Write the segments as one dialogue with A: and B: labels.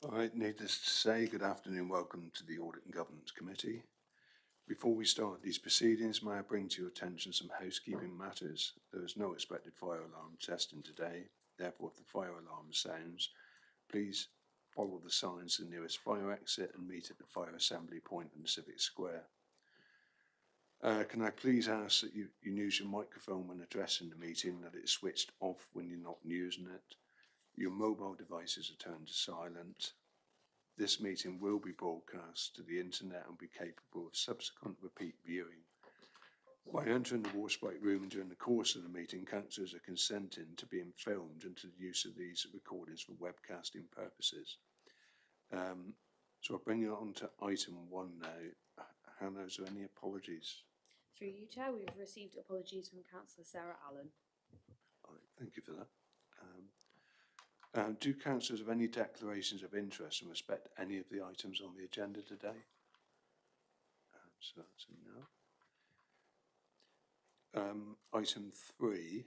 A: All right, needless to say, good afternoon, welcome to the Audit and Governance Committee. Before we start these proceedings, may I bring to your attention some housekeeping matters. There is no expected fire alarm testing today. Therefore, if the fire alarm sounds, please follow the signs to the nearest fire exit and meet at the fire assembly point in the Civic Square. Can I please ask that you use your microphone when addressing the meeting, that it's switched off when you're not using it. Your mobile devices are turned to silent. This meeting will be broadcast to the internet and be capable of subsequent repeat viewing. By entering the Warspite room during the course of the meeting, councillors are consenting to being filmed and to the use of these recordings for webcasting purposes. So I'll bring you on to item 1 now. Hannah, is there any apologies?
B: Through you, Chair, we've received apologies from Councillor Sarah Allen.
A: All right, thank you for that. Do councillors have any declarations of interest in respect to any of the items on the agenda today? So that's a no. Item 3,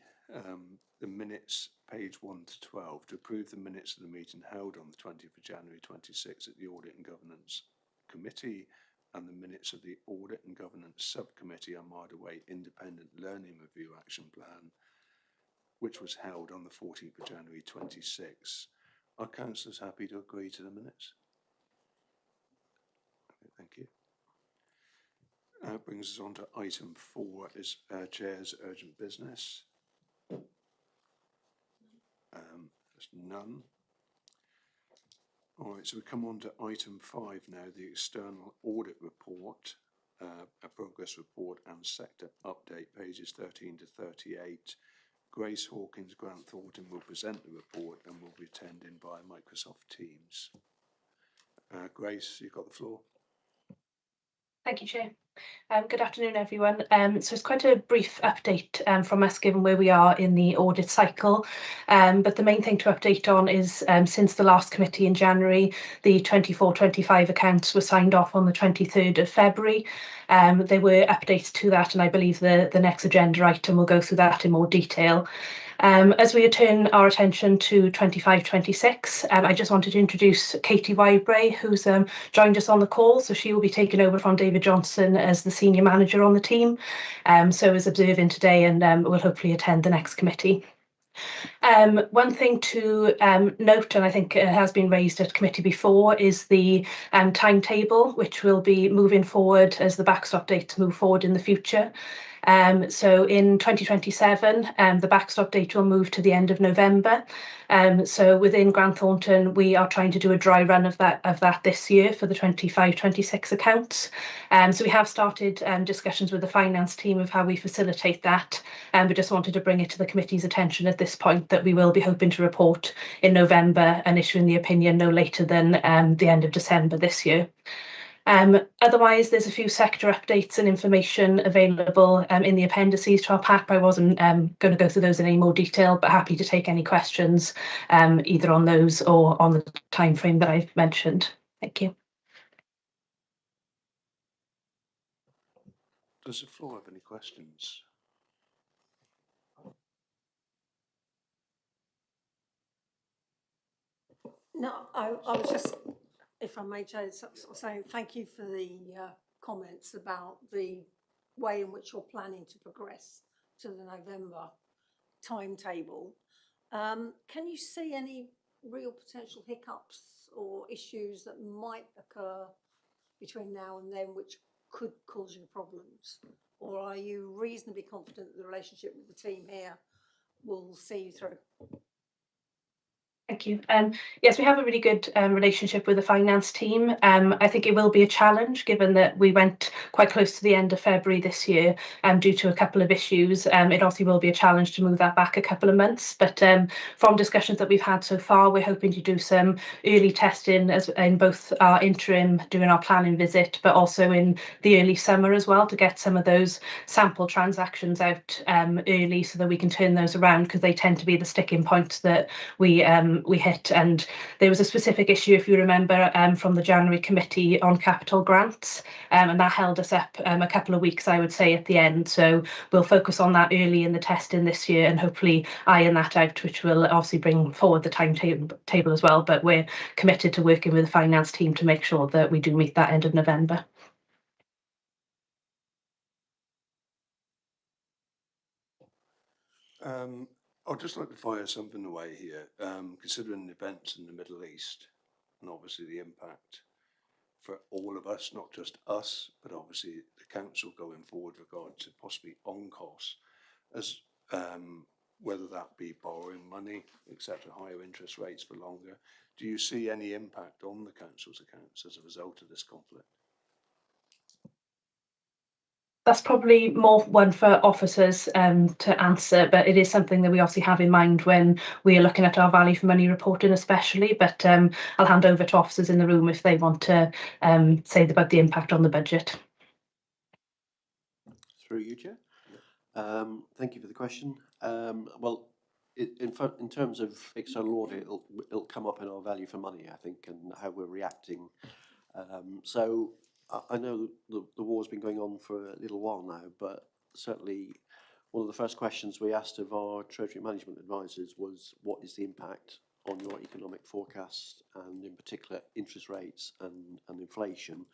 A: the minutes, page 1 to 12, to approve the minutes of the meeting held on the 20th of January 26 at the Audit and Governance Committee, and the minutes of the Audit and Governance Subcommittee on Marderway Independent Learning Review Action Plan, which was held on the 14th of January 26. Are councillors happy to agree to the minutes? Okay, thank you. Brings us on to item 4, is Chair's urgent business. There's none. All right, so we come on to item 5 now, the external audit report, a progress report and sector update, pages 13 to 38. Grace Hawkins Grant Thornton will present the report and will be attending via Microsoft Teams. Grace, you've got the floor.
C: Thank you, Chair. Good afternoon, everyone. So it's quite a brief update from us, given where we are in the audit cycle. But the main thing to update on is since the last committee in January, the 24-25 accounts were signed off on the 23rd of February. There were updates to that, and I believe the next agenda item will go through that in more detail. As we turn our attention to 25-26, I just wanted to introduce Katie Wybray, who's joined us on the call. So she will be taking over from David Johnson as the senior manager on the team. So is observing today and will hopefully attend the next committee. One thing to note, and I think it has been raised at committee before, is the timetable, which will be moving forward as the backstop dates move forward in the future. So in 2027, the backstop date will move to the end of November. So within Grant Thornton, we are trying to do a dry run of that this year for the 25-26 accounts. So we have started discussions with the finance team of how we facilitate that. We just wanted to bring it to the committee's attention at this point that we will be hoping to report in November and issuing the opinion no later than the end of December this year. Otherwise, there's a few sector updates and information available in the appendices to our pack. I wasn't going to go through those in any more detail, but happy to take any questions either on those or on the timeframe that I've mentioned. Thank you.
A: Does the floor have any questions?
D: No, I was just, if I may, Jay, sort of saying thank you for the comments about the way in which you're planning to progress to the November timetable. Can you see any real potential hiccups or issues that might occur between now and then which could cause you problems? Or are you reasonably confident that the relationship with the team here will see you through?
C: Thank you. Yes, we have a really good relationship with the finance team. I think it will be a challenge given that we went quite close to the end of February this year due to a couple of issues. It obviously will be a challenge to move that back a couple of months. But from discussions that we've had so far, we're hoping to do some early testing as in both our interim, doing our planning visit, but also in the early summer as well to get some of those sample transactions out early so that we can turn those around, because they tend to be the sticking points that we we hit. And there was a specific issue, if you remember, from the January committee on capital grants, and that held us up a couple of weeks, I would say, at the end. So we'll focus on that early in the testing this year and hopefully iron that out, which will obviously bring forward the timetable as well. But we're committed to working with the finance team to make sure that we do meet that end of November.
A: I'd just like to fire something away here, considering the events in the Middle East and obviously the impact for all of us, not just us, but obviously the council going forward regard to possibly on costs, as whether that be borrowing money, etc., higher interest rates for longer. Do you see any impact on the council's accounts as a result of this conflict?
C: That's probably more one for officers to answer, but it is something that we obviously have in mind when we are looking at our value for money reporting especially. But I'll hand over to officers in the room if they want to say about the impact on the budget.
E: Through you, Chair. Thank you for the question. Well, in terms of external audit, it'll come up in our value for money, I think, and how we're reacting. So I know the war's been going on for a little while now, but certainly one of the first questions we asked of our Treasury Management advisors was, what is the impact on your economic forecast, and in particular interest rates and inflation?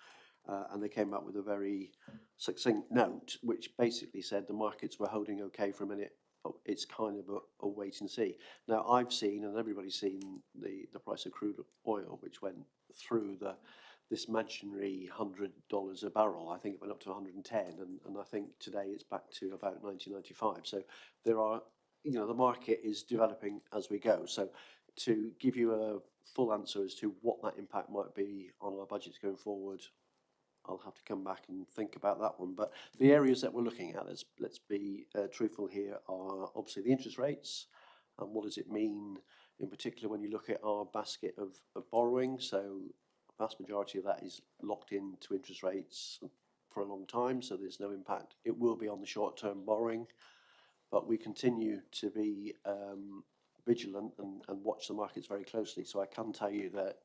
E: And they came up with a very succinct note, which basically said the markets were holding okay for a minute, but it's kind of a wait and see. Now, I've seen, and everybody's seen, the price of crude oil, which went through this imaginary $100 a barrel. I think it went up to 110, and I think today it's back to about 1995. So there are, the market is developing as we go. So to give you a full answer as to what that impact might be on our budgets going forward, I'll have to come back and think about that one. But the areas that we're looking at, let's be truthful here, are obviously the interest rates, and what does it mean in particular when you look at our basket of borrowing. So the vast majority of that is locked into interest rates for a long time, so there's no impact. It will be on the short-term borrowing, but we continue to be vigilant and watch the markets very closely. So I can tell you that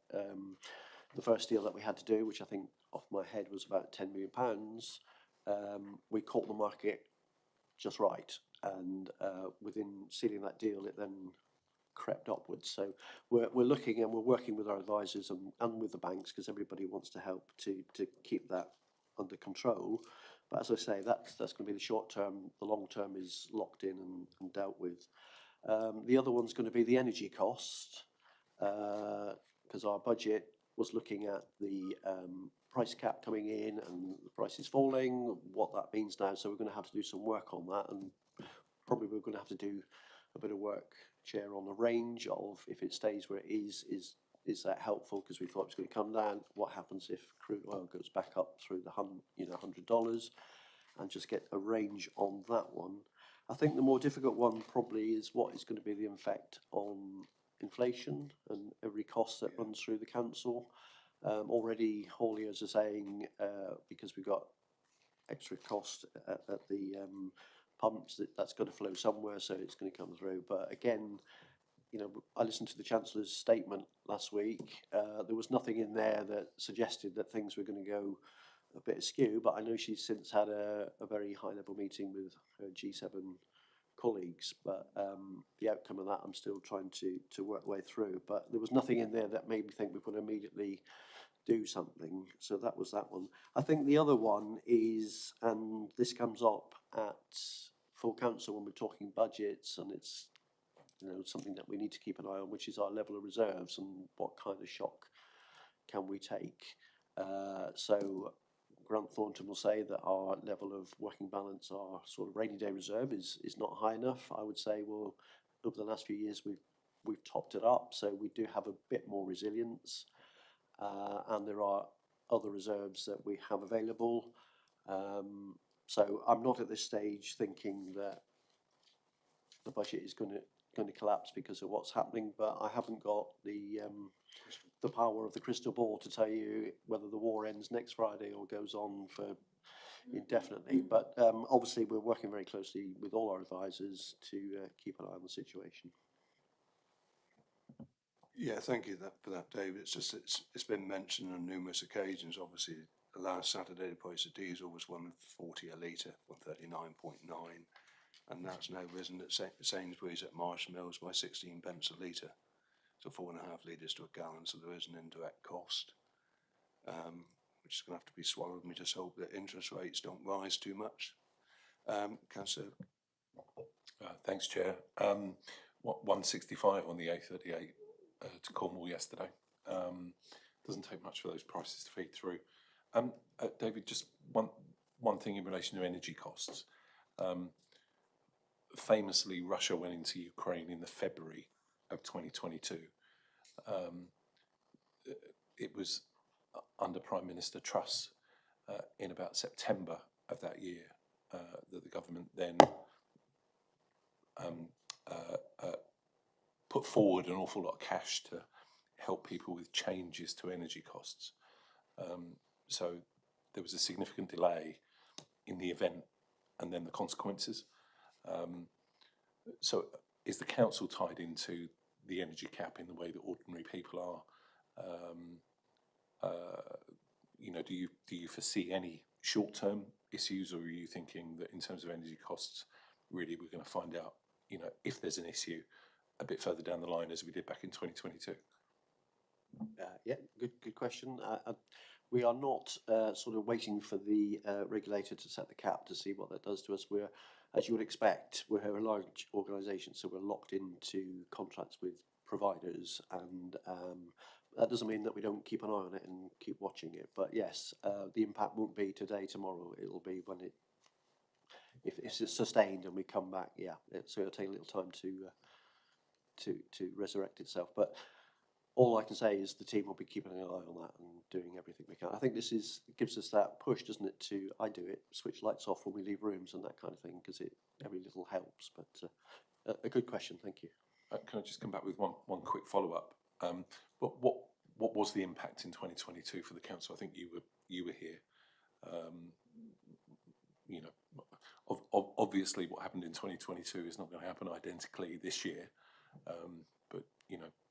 E: the first deal that we had to do, which I think off my head was about £10 million, we caught the market just right, and within sealing that deal, it then crept upwards. So we're looking and we're working with our advisors and with the banks, because everybody wants to help to keep that under control. But as I say, that's going to be the short term. The long term is locked in and dealt with. The other one's going to be the energy cost, because our budget was looking at the price cap coming in and the prices falling, what that means now. So we're going to have to do some work on that, and probably we're going to have to do a bit of work, Chair, on the range of, if it stays where it is that helpful? Because we thought it was going to come down. What happens if crude oil goes back up through the $100, and just get a range on that one. I think the more difficult one probably is what is going to be the effect on inflation and every cost that runs through the council. Already hauliers are saying, because we've got extra cost at the pumps, that's got to flow somewhere, so it's going to come through. But again, I listened to the Chancellor's statement last week. There was nothing in there that suggested that things were going to go a bit askew, but I know she's since had a very high-level meeting with her G7 colleagues, but the outcome of that I'm still trying to work way through. But there was nothing in there that made me think we've got to immediately do something. So that was that one. I think the other one is, and this comes up at full council when we're talking budgets, and it's something that we need to keep an eye on, which is our level of reserves and what kind of shock can we take. So Grant Thornton will say that our level of working balance, our sort of rainy day reserve is not high enough. I would say, well, over the last few years we've topped it up, so we do have a bit more resilience, and there are other reserves that we have available. So I'm not at this stage thinking that the budget is going to collapse because of what's happening, but I haven't got the power of the crystal ball to tell you whether the war ends next Friday or goes on for indefinitely. But obviously we're working very closely with all our advisors to keep an eye on the situation.
A: Yeah, thank you for that, David. It's been mentioned on numerous occasions. Obviously, the last Saturday the price of diesel was 140 a litre, 139.9, and that's now risen at Sainsbury's at Marsh Mills by 16 pence a litre, so 4.5 litres to a gallon. So there is an indirect cost, which is going to have to be swallowed. And we just hope that interest rates don't rise too much. Councillor.
F: Thanks, Chair. 165 on the A38 to Cornwall yesterday. Doesn't take much for those prices to feed through. David, just one thing in relation to energy costs. Famously, Russia went into Ukraine in the February of 2022. It was under Prime Minister Truss in about September of that year that the government then put forward an awful lot of cash to help people with changes to energy costs. So there was a significant delay in the event and then the consequences. So is the council tied into the energy cap in the way that ordinary people are? Do you foresee any short-term issues, or are you thinking that in terms of energy costs, really we're going to find out, if there's an issue a bit further down the line as we did back in 2022?
E: Yeah, good question. We are not sort of waiting for the regulator to set the cap to see what that does to us. We're, as you would expect, we're a large organisation, so we're locked into contracts with providers, and that doesn't mean that we don't keep an eye on it and keep watching it. But yes, the impact won't be today, tomorrow. It'll be when if it's sustained and we come back. Yeah, so it'll take a little time to resurrect itself. But all I can say is the team will be keeping an eye on that and doing everything we can. I think this gives us that push, doesn't it, I do it, switch lights off when we leave rooms and that kind of thing, because every little helps. But a good question, thank you.
F: Can I just come back with one quick follow-up? What was the impact in 2022 for the council? I think you were here. Obviously what happened in 2022 is not going to happen identically this year. But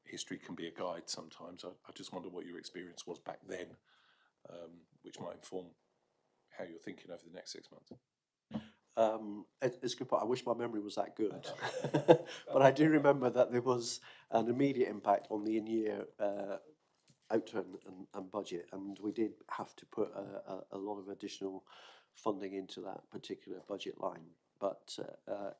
F: history can be a guide sometimes. I just wonder what your experience was back then, which might inform how you're thinking over the next 6 months.
E: It's a good point. I wish my memory was that good. But I do remember that there was an immediate impact on the in-year outturn and budget, and we did have to put a lot of additional funding into that particular budget line. But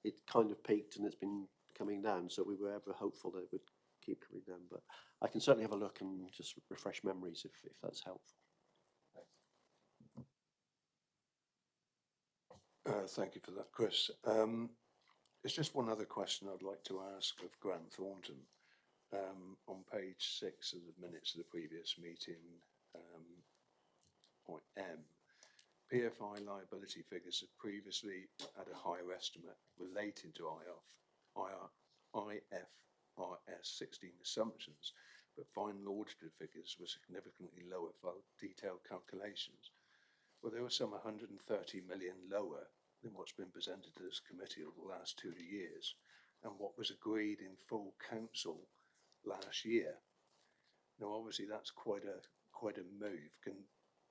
E: it kind of peaked and it's been coming down, so we were ever hopeful that it would keep coming down. But I can certainly have a look and just refresh memories if that's helpful.
A: Thank you for that, Chris. There's just one other question I'd like to ask of Grant Thornton. On page 6 of the minutes of the previous meeting, point M, PFI liability figures have previously had a higher estimate relating to IFRS 16 assumptions, but final audited figures were significantly lower for detailed calculations. Well, they were some 130 million lower than what's been presented to this committee over the last 2 years, and what was agreed in full council last year. Now, obviously, that's quite a move.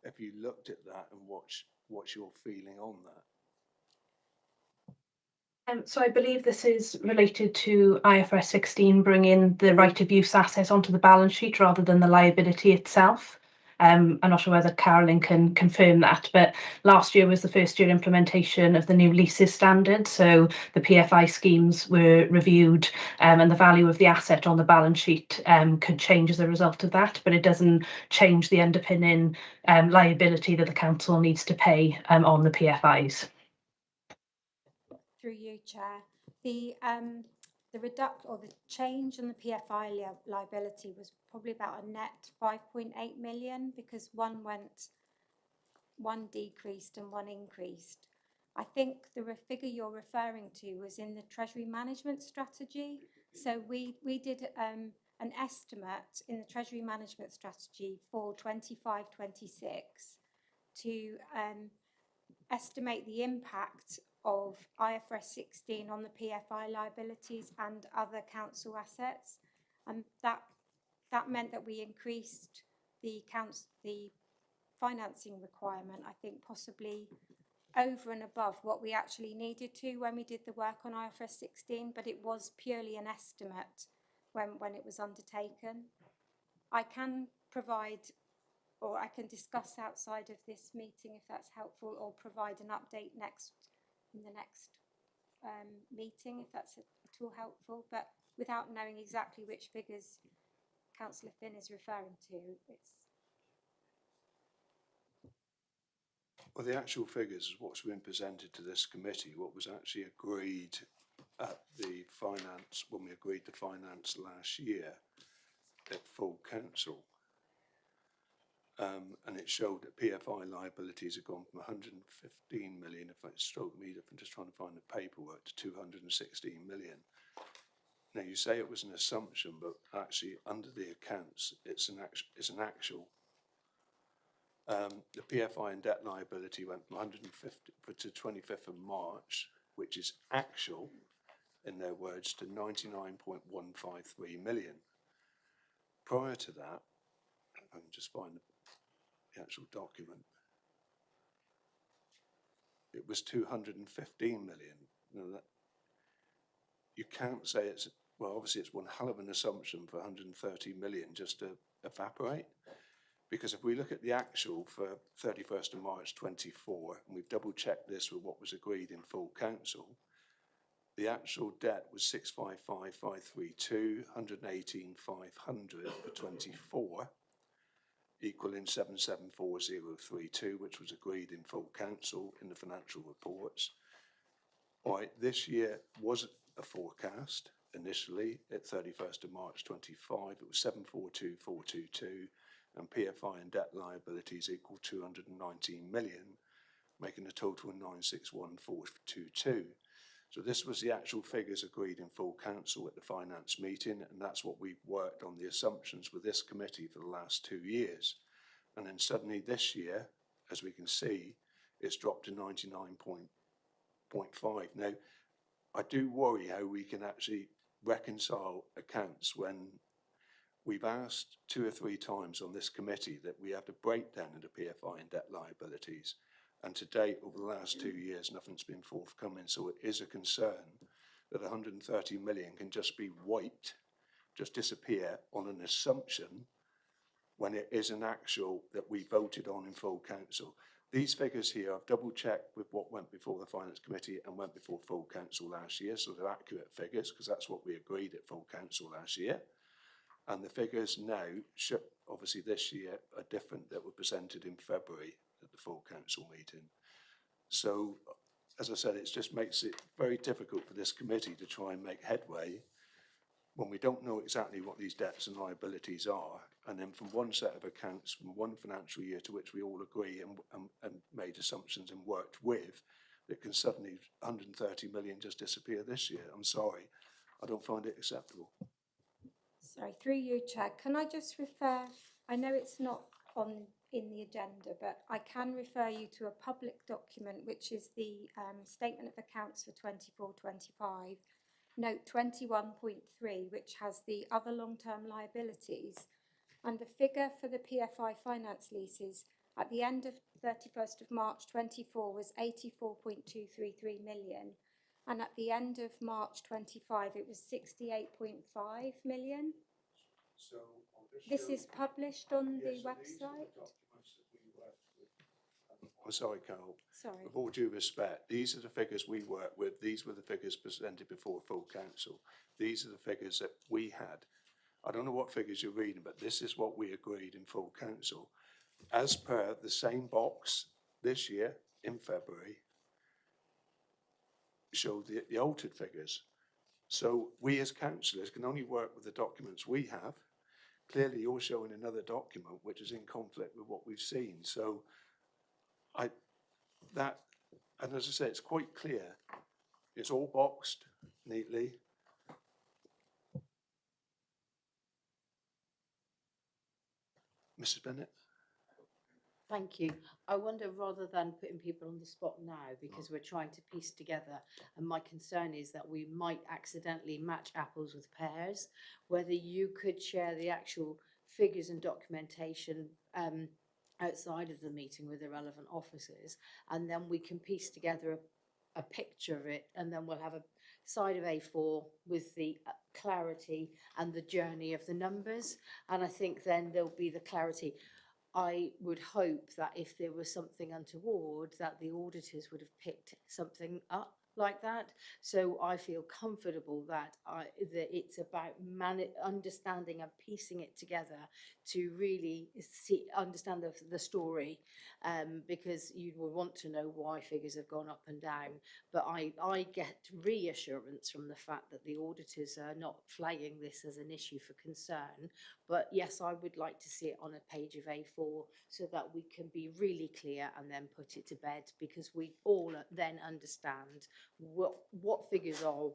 A: Have you looked at that, and what's your feeling on that?
C: So I believe this is related to IFRS 16 bringing the right of use assets onto the balance sheet rather than the liability itself. I'm not sure whether Carolyn can confirm that, but last year was the first year implementation of the new leases standard. So the PFI schemes were reviewed, and the value of the asset on the balance sheet could change as a result of that, but it doesn't change the underpinning liability that the council needs to pay on the PFIs.
G: Through you, Chair, the change in the PFI liability was probably about a net 5.8 million, because one decreased and one increased. I think the figure you're referring to was in the Treasury Management Strategy. So we did an estimate in the Treasury Management Strategy for 25-26 to estimate the impact of IFRS 16 on the PFI liabilities and other council assets, and that that meant that we increased the financing requirement, I think possibly over and above what we actually needed to when we did the work on IFRS 16, but it was purely an estimate when it was undertaken. I can provide, or I can discuss outside of this meeting if that's helpful, or provide an update in the next meeting if that's at all helpful, but without knowing exactly which figures Councillor Finn is referring to, it's...
A: Well, the actual figures is what's been presented to this committee, what was actually agreed at the finance, when we agreed the finance last year at full council. And it showed that PFI liabilities have gone from 115 million, if it struck me, if I'm just trying to find the paperwork, to 216 million. Now, you say it was an assumption, but actually under the accounts, it's an actual. The PFI and debt liability went from 150 to 25th of March, which is actual, in their words, to 99.153 million. Prior to that, I can just find the actual document. It was 215 million. Now that, you can't say it's, well, obviously it's one hell of an assumption for 130 million just to evaporate. Because if we look at the actual for 31st of March 24, and we've double checked this with what was agreed in full council, the actual debt was 655,532, 118,500 for 24, equaling 774032, which was agreed in full council in the financial reports. All right, this year was a forecast initially at 31st of March 25, it was 742,422. And PFI and debt liabilities equal 219 million, making a total of 961,422. So this was the actual figures agreed in full council at the finance meeting, and that's what we've worked on the assumptions with this committee for the last 2 years. And then suddenly this year, as we can see, it's dropped to 99.5. Now, I do worry how we can actually reconcile accounts when we've asked 2 or 3 times on this committee that we have to break down into PFI and debt liabilities. And to date, over the last 2 years, nothing's been forthcoming. So it is a concern that 130 million can just be wiped, just disappear on an assumption when it is an actual that we voted on in full council. These figures here, I've double checked with what went before the finance committee and went before full council last year. So they're accurate figures because that's what we agreed at full council last year. And the figures now, obviously this year, are different that were presented in February at the full council meeting. So, as I said, it just makes it very difficult for this committee to try and make headway when we don't know exactly what these debts and liabilities are. And then from one set of accounts, from one financial year to which we all agree and made assumptions and worked with, that can suddenly 130 million just disappear this year. I'm sorry, I don't find it acceptable.
G: Sorry, through you, Chair, can I just refer, I know it's not in the agenda, but I can refer you to a public document, which is the Statement of Accounts for 24-25, note 21.3, which has the other long-term liabilities. And the figure for the PFI finance leases at the end of 31st of March 24 was 84.233 million. And at the end of March 25, it was 68.5 million.
A: So
G: this is published on the website.
A: I'm sorry, Carol.
G: Sorry.
A: With all due respect, these are the figures we work with. These were the figures presented before full council. These are the figures that we had. I don't know what figures you're reading, but this is what we agreed in full council. As per the same box this year in February, showed the altered figures. So we as councillors can only work with the documents we have. Clearly you're showing another document which is in conflict with what we've seen. So and as I say, it's quite clear. It's all boxed neatly. Mrs. Bennett?
H: Thank you. I wonder, rather than putting people on the spot now, because we're trying to piece together, and my concern is that we might accidentally match apples with pears, whether you could share the actual figures and documentation outside of the meeting with the relevant officers, and then we can piece together a picture of it, and then we'll have a side of A4 with the clarity and the journey of the numbers. And I think then there'll be the clarity. I would hope that if there was something untoward, that the auditors would have picked something up like that. So I feel comfortable that that it's about understanding and piecing it together to really understand the story, because you will want to know why figures have gone up and down. But I get reassurance from the fact that the auditors are not flagging this as an issue for concern. But yes, I would like to see it on a page of A4 so that we can be really clear and then put it to bed, because we all then understand what figures are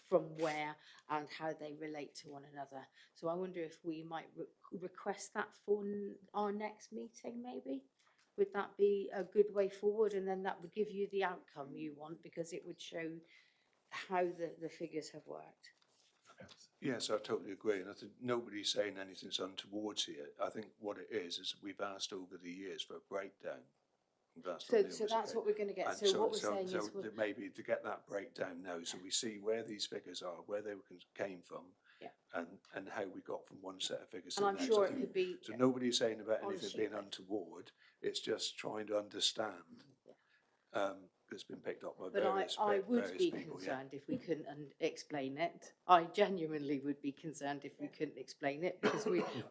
H: from where and how they relate to one another. So I wonder if we might request that for our next meeting, maybe? Would that be a good way forward? And then that would give you the outcome you want, because it would show how the figures have worked.
A: Yes, I totally agree, and I think nobody's saying anything's untoward here. I think what it is we've asked over the years for a breakdown.
H: So that's what we're going to get.
A: And
H: So what we're saying is,
A: that maybe to get that breakdown now, so we see where these figures are, where they came from,
H: yeah,
A: and how we got from one set of figures
H: and
A: to
H: I'm
A: the next.
H: sure it could be.
A: So nobody's saying about
H: on a
A: anything
H: sheet,
A: being
H: like-
A: untoward. It's just trying to understand. It's been picked up by
H: But
A: various
H: I would
A: various
H: be
A: people,
H: concerned if we couldn't explain it. I genuinely would be concerned if we couldn't explain it, because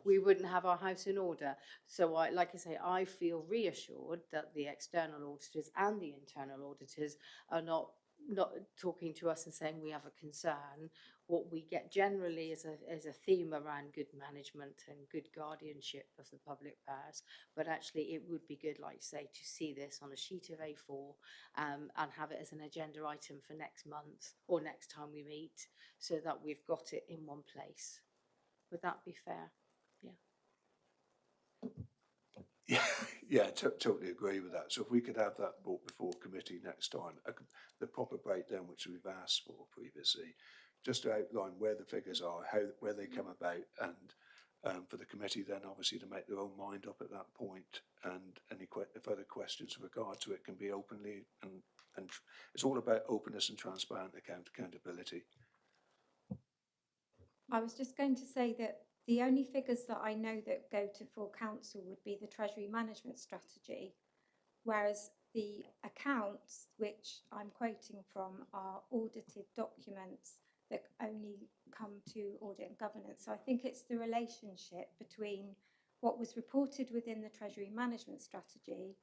H: we wouldn't have our house in order. So like I say, I feel reassured that the external auditors and the internal auditors are not talking to us and saying we have a concern. What we get generally is a theme around good management and good guardianship of the public purse. But actually it would be good, like you say, to see this on a sheet of A4 and have it as an agenda item for next month or next time we meet, so that we've got it in one place. Would that be fair?
A: Yeah, totally agree with that. So if we could have that brought before committee next time, the proper breakdown which we've asked for previously, just to outline where the figures are, where they come about, and for the committee then obviously to make their own mind up at that point, and any further questions with regard to it can be openly, and it's all about openness and transparent accountability.
G: I was just going to say that the only figures that I know that go to full council would be the Treasury Management Strategy, whereas the accounts, which I'm quoting from, are audited documents that only come to Audit and Governance. So I think it's the relationship between what was reported within the Treasury Management Strategy,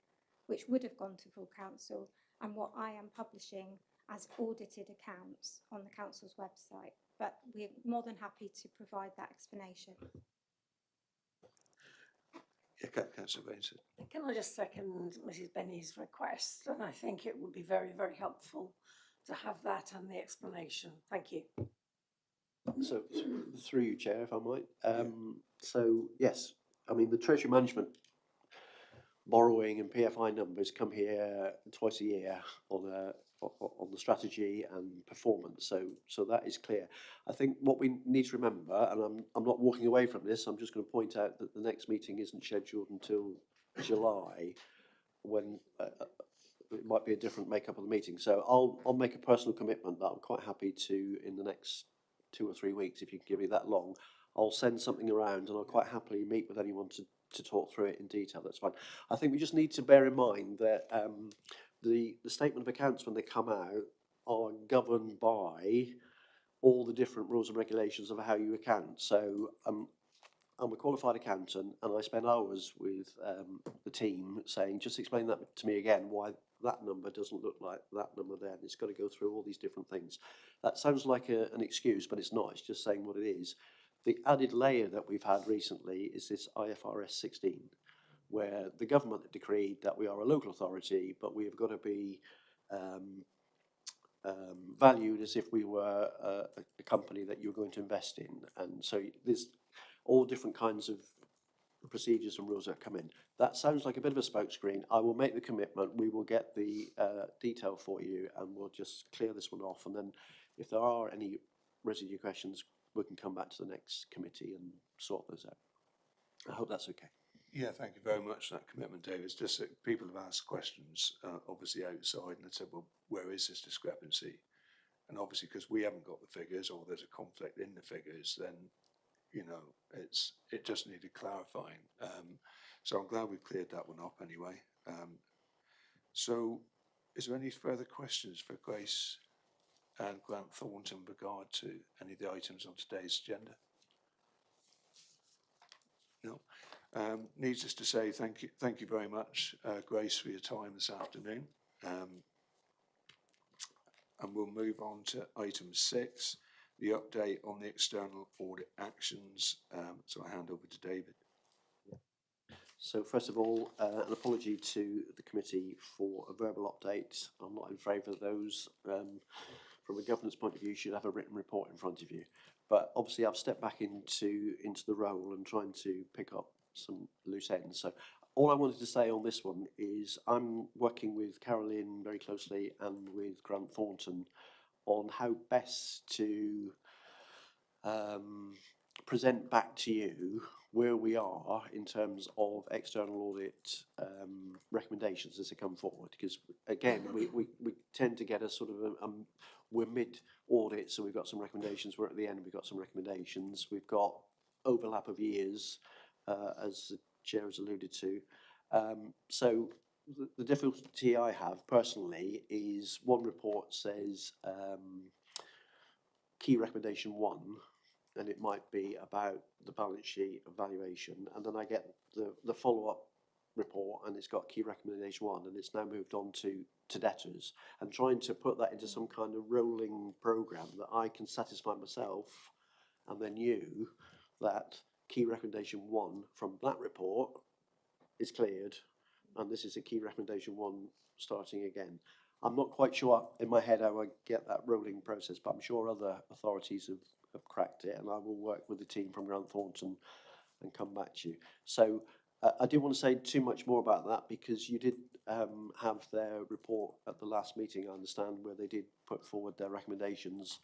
G: which would have gone to full council, and what I am publishing as audited accounts on the council's website. But we're more than happy to provide that explanation.
A: Yeah, Councillor Bainson.
D: Can I just second Mrs Benny's request? And I think it would be very, very helpful to have that and the explanation. Thank you.
E: So through you, Chair, if I might. So yes, I mean the Treasury Management borrowing and PFI numbers come here twice a year on the strategy and performance. So that is clear. I think what we need to remember, and I'm not walking away from this, I'm just going to point out that the next meeting isn't scheduled until July, when it might be a different makeup of the meeting. So I'll make a personal commitment that I'm quite happy to, in the next 2 or 3 weeks, if you can give me that long, I'll send something around and I'll quite happily meet with anyone to talk through it in detail. That's fine. I think we just need to bear in mind that the statement of accounts, when they come out, are governed by all the different rules and regulations of how you account. So I'm a qualified accountant, and I spend hours with the team saying, just explain that to me again, why that number doesn't look like that number there, and it's got to go through all these different things. That sounds like an excuse, but it's not. It's just saying what it is. The added layer that we've had recently is this IFRS 16, where the government have decreed that we are a local authority, but we have got to be valued as if we were a company that you're going to invest in. And so there's all different kinds of procedures and rules that come in. That sounds like a bit of a smokescreen. I will make the commitment. We will get the detail for you, and we'll just clear this one off. And then if there are any residue questions, we can come back to the next committee and sort those out. I hope that's okay.
A: Yeah, thank you very much for that commitment, David. It's just that people have asked questions, obviously outside, and they said, well, where is this discrepancy? And obviously, because we haven't got the figures, or there's a conflict in the figures, then, you know, it just needed clarifying. So I'm glad we've cleared that one up anyway. So is there any further questions for Grace and Grant Thornton in regard to any of the items on today's agenda? No. Needless to say, thank you very much, Grace, for your time this afternoon. And we'll move on to item 6, the update on the external audit actions. So I hand over to David.
E: So first of all, an apology to the committee for a verbal update. I'm not in favour of those. From a governance point of view, you should have a written report in front of you. But obviously I've stepped back into the role and trying to pick up some loose ends. So all I wanted to say on this one is I'm working with Caroline very closely and with Grant Thornton on how best to present back to you where we are in terms of external audit recommendations as they come forward. Because again, we tend to get a sort of we're mid-audit, so we've got some recommendations. We're at the end, we've got some recommendations. We've got overlap of years, as the chair has alluded to. So the difficulty I have personally is one report says key recommendation 1, and it might be about the balance sheet evaluation, and then I get the follow-up report and it's got key recommendation 1, and it's now moved on to debtors, and trying to put that into some kind of rolling program that I can satisfy myself and then you that key recommendation 1 from that report is cleared, and this is a key recommendation 1 starting again. I'm not quite sure in my head how I get that rolling process, but I'm sure other authorities have cracked it, and I will work with the team from Grant Thornton and come back to you. So I didn't want to say too much more about that because you did have their report at the last meeting, I understand, where they did put forward their recommendations.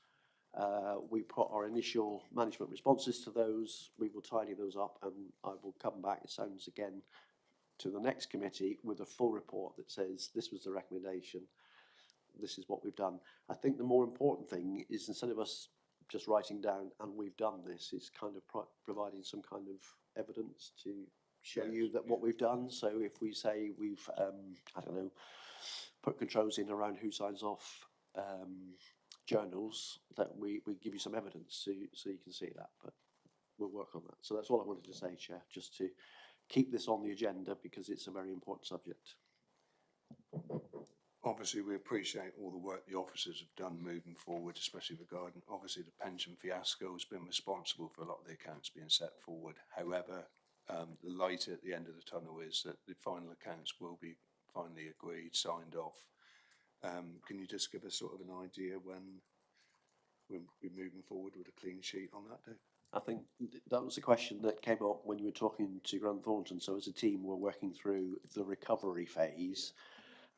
E: We put our initial management responses to those. We will tidy those up, and I will come back, it sounds again, to the next committee with a full report that says this was the recommendation, this is what we've done. I think the more important thing is, instead of us just writing down and we've done this, is kind of providing some kind of evidence to show you that what we've done. So if we say we've I don't know, put controls in around who signs off journals, that we give you some evidence so you can see that. But we'll work on that. So that's all I wanted to say, Chair, just to keep this on the agenda because it's a very important subject.
A: Obviously, we appreciate all the work the officers have done moving forward, especially regarding, obviously, the pension fiasco has been responsible for a lot of the accounts being set forward. However, the light at the end of the tunnel is that the final accounts will be finally agreed, signed off. Can you just give us sort of an idea when we're moving forward with a clean sheet on that, Dave?
E: I think that was a question that came up when you were talking to Grant Thornton. So as a team, we're working through the recovery phase.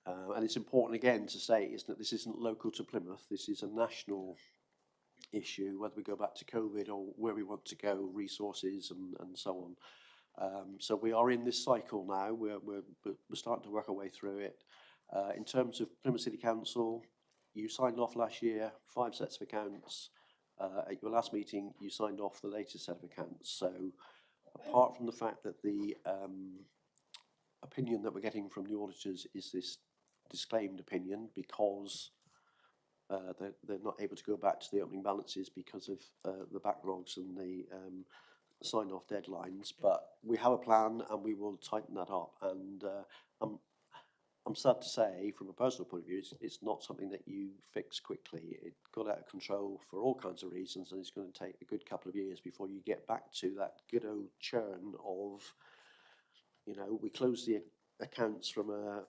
E: And it's important again to say, isn't it, this isn't local to Plymouth. This is a national issue, whether we go back to COVID or where we want to go, resources and so on. So we are in this cycle now. We're starting to work our way through it. In terms of Plymouth City Council, you signed off last year 5 sets of accounts. At your last meeting, you signed off the latest set of accounts. So apart from the fact that the opinion that we're getting from the auditors is this disclaimed opinion because they're not able to go back to the opening balances because of the backlogs and the sign-off deadlines, but we have a plan and we will tighten that up. And I'm sad to say, from a personal point of view, it's not something that you fix quickly. It got out of control for all kinds of reasons, and it's going to take a good couple of years before you get back to that good old churn of, you know, we close the accounts from a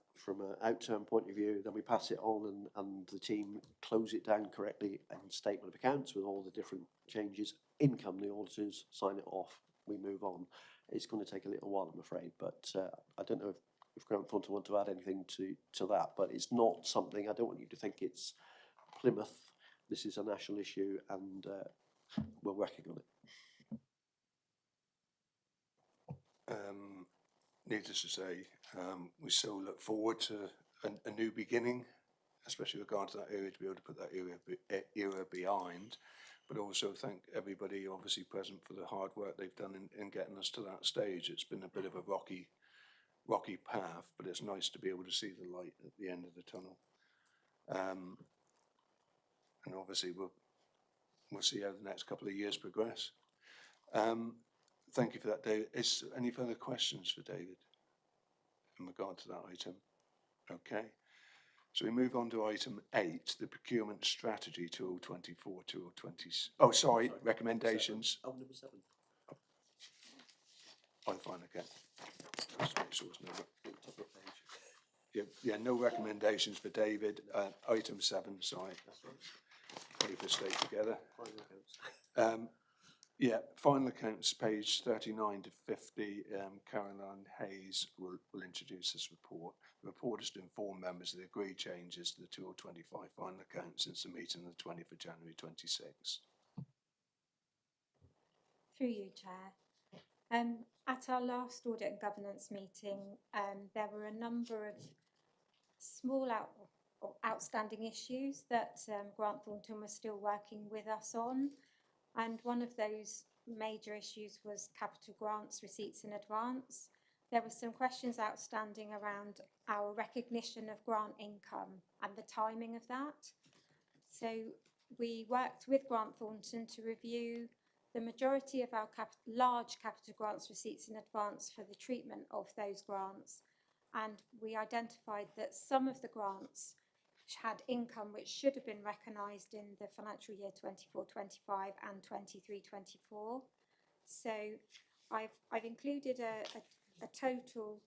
E: outturn point of view, then we pass it on and the team close it down correctly and statement of accounts with all the different changes. In come the auditors, sign it off, we move on. It's going to take a little while, I'm afraid, but I don't know if Grant Thornton want to add anything to that, but it's not something, I don't want you to think it's Plymouth. This is a national issue, and we're working on it.
A: Needless to say, we still look forward to a new beginning, especially with regard to that area, to be able to put that era behind, but also thank everybody obviously present for the hard work they've done in getting us to that stage. It's been a bit of a rocky path, but it's nice to be able to see the light at the end of the tunnel. And obviously we'll see how the next couple of years progress. Thank you for that, David. Is there any further questions for David in regard to that item? Okay. So we move on to item 8, the procurement strategy 2024, 2020. Oh, sorry, recommendations.
E: Oh, number 7.
A: Oh, fine, okay. Just make sure there's no, no recommendations for David. Item 7, sorry. Probably for stay together. Final accounts, page 39 to 50. Caroline Hayes will introduce this report. The report is to inform members of the agreed changes to the 2025 final accounts since the meeting on the 20th of January 26.
G: Through you, Chair. At our last audit and governance meeting, there were a number of small outstanding issues that Grant Thornton was still working with us on. And one of those major issues was capital grants receipts in advance. There were some questions outstanding around our recognition of grant income and the timing of that. So we worked with Grant Thornton to review the majority of our large capital grants receipts in advance for the treatment of those grants. And we identified that some of the grants had income which should have been recognised in the financial year 24-25 and 23-24. So I've included a total,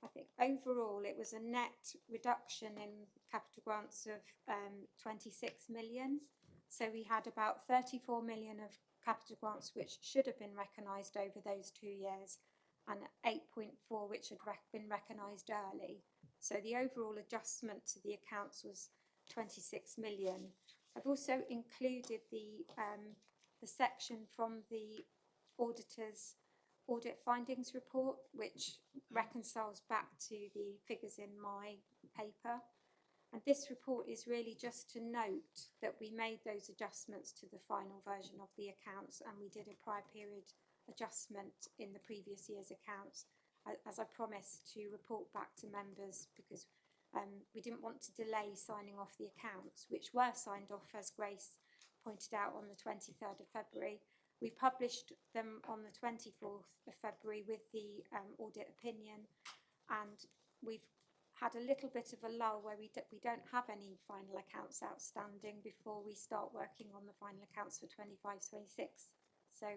G: I think overall it was a net reduction in capital grants of 26 million. So we had about 34 million of capital grants which should have been recognised over those 2 years, and 8.4 which had been recognised early. So the overall adjustment to the accounts was 26 million. I've also included the section from the auditor's audit findings report, which reconciles back to the figures in my paper. And this report is really just to note that we made those adjustments to the final version of the accounts, and we did a prior period adjustment in the previous year's accounts, as I promised to report back to members, because we didn't want to delay signing off the accounts, which were signed off, as Grace pointed out, on the 23rd of February. We published them on the 24th of February with the audit opinion, and we've had a little bit of a lull where we don't have any final accounts outstanding before we start working on the final accounts for 25-26. So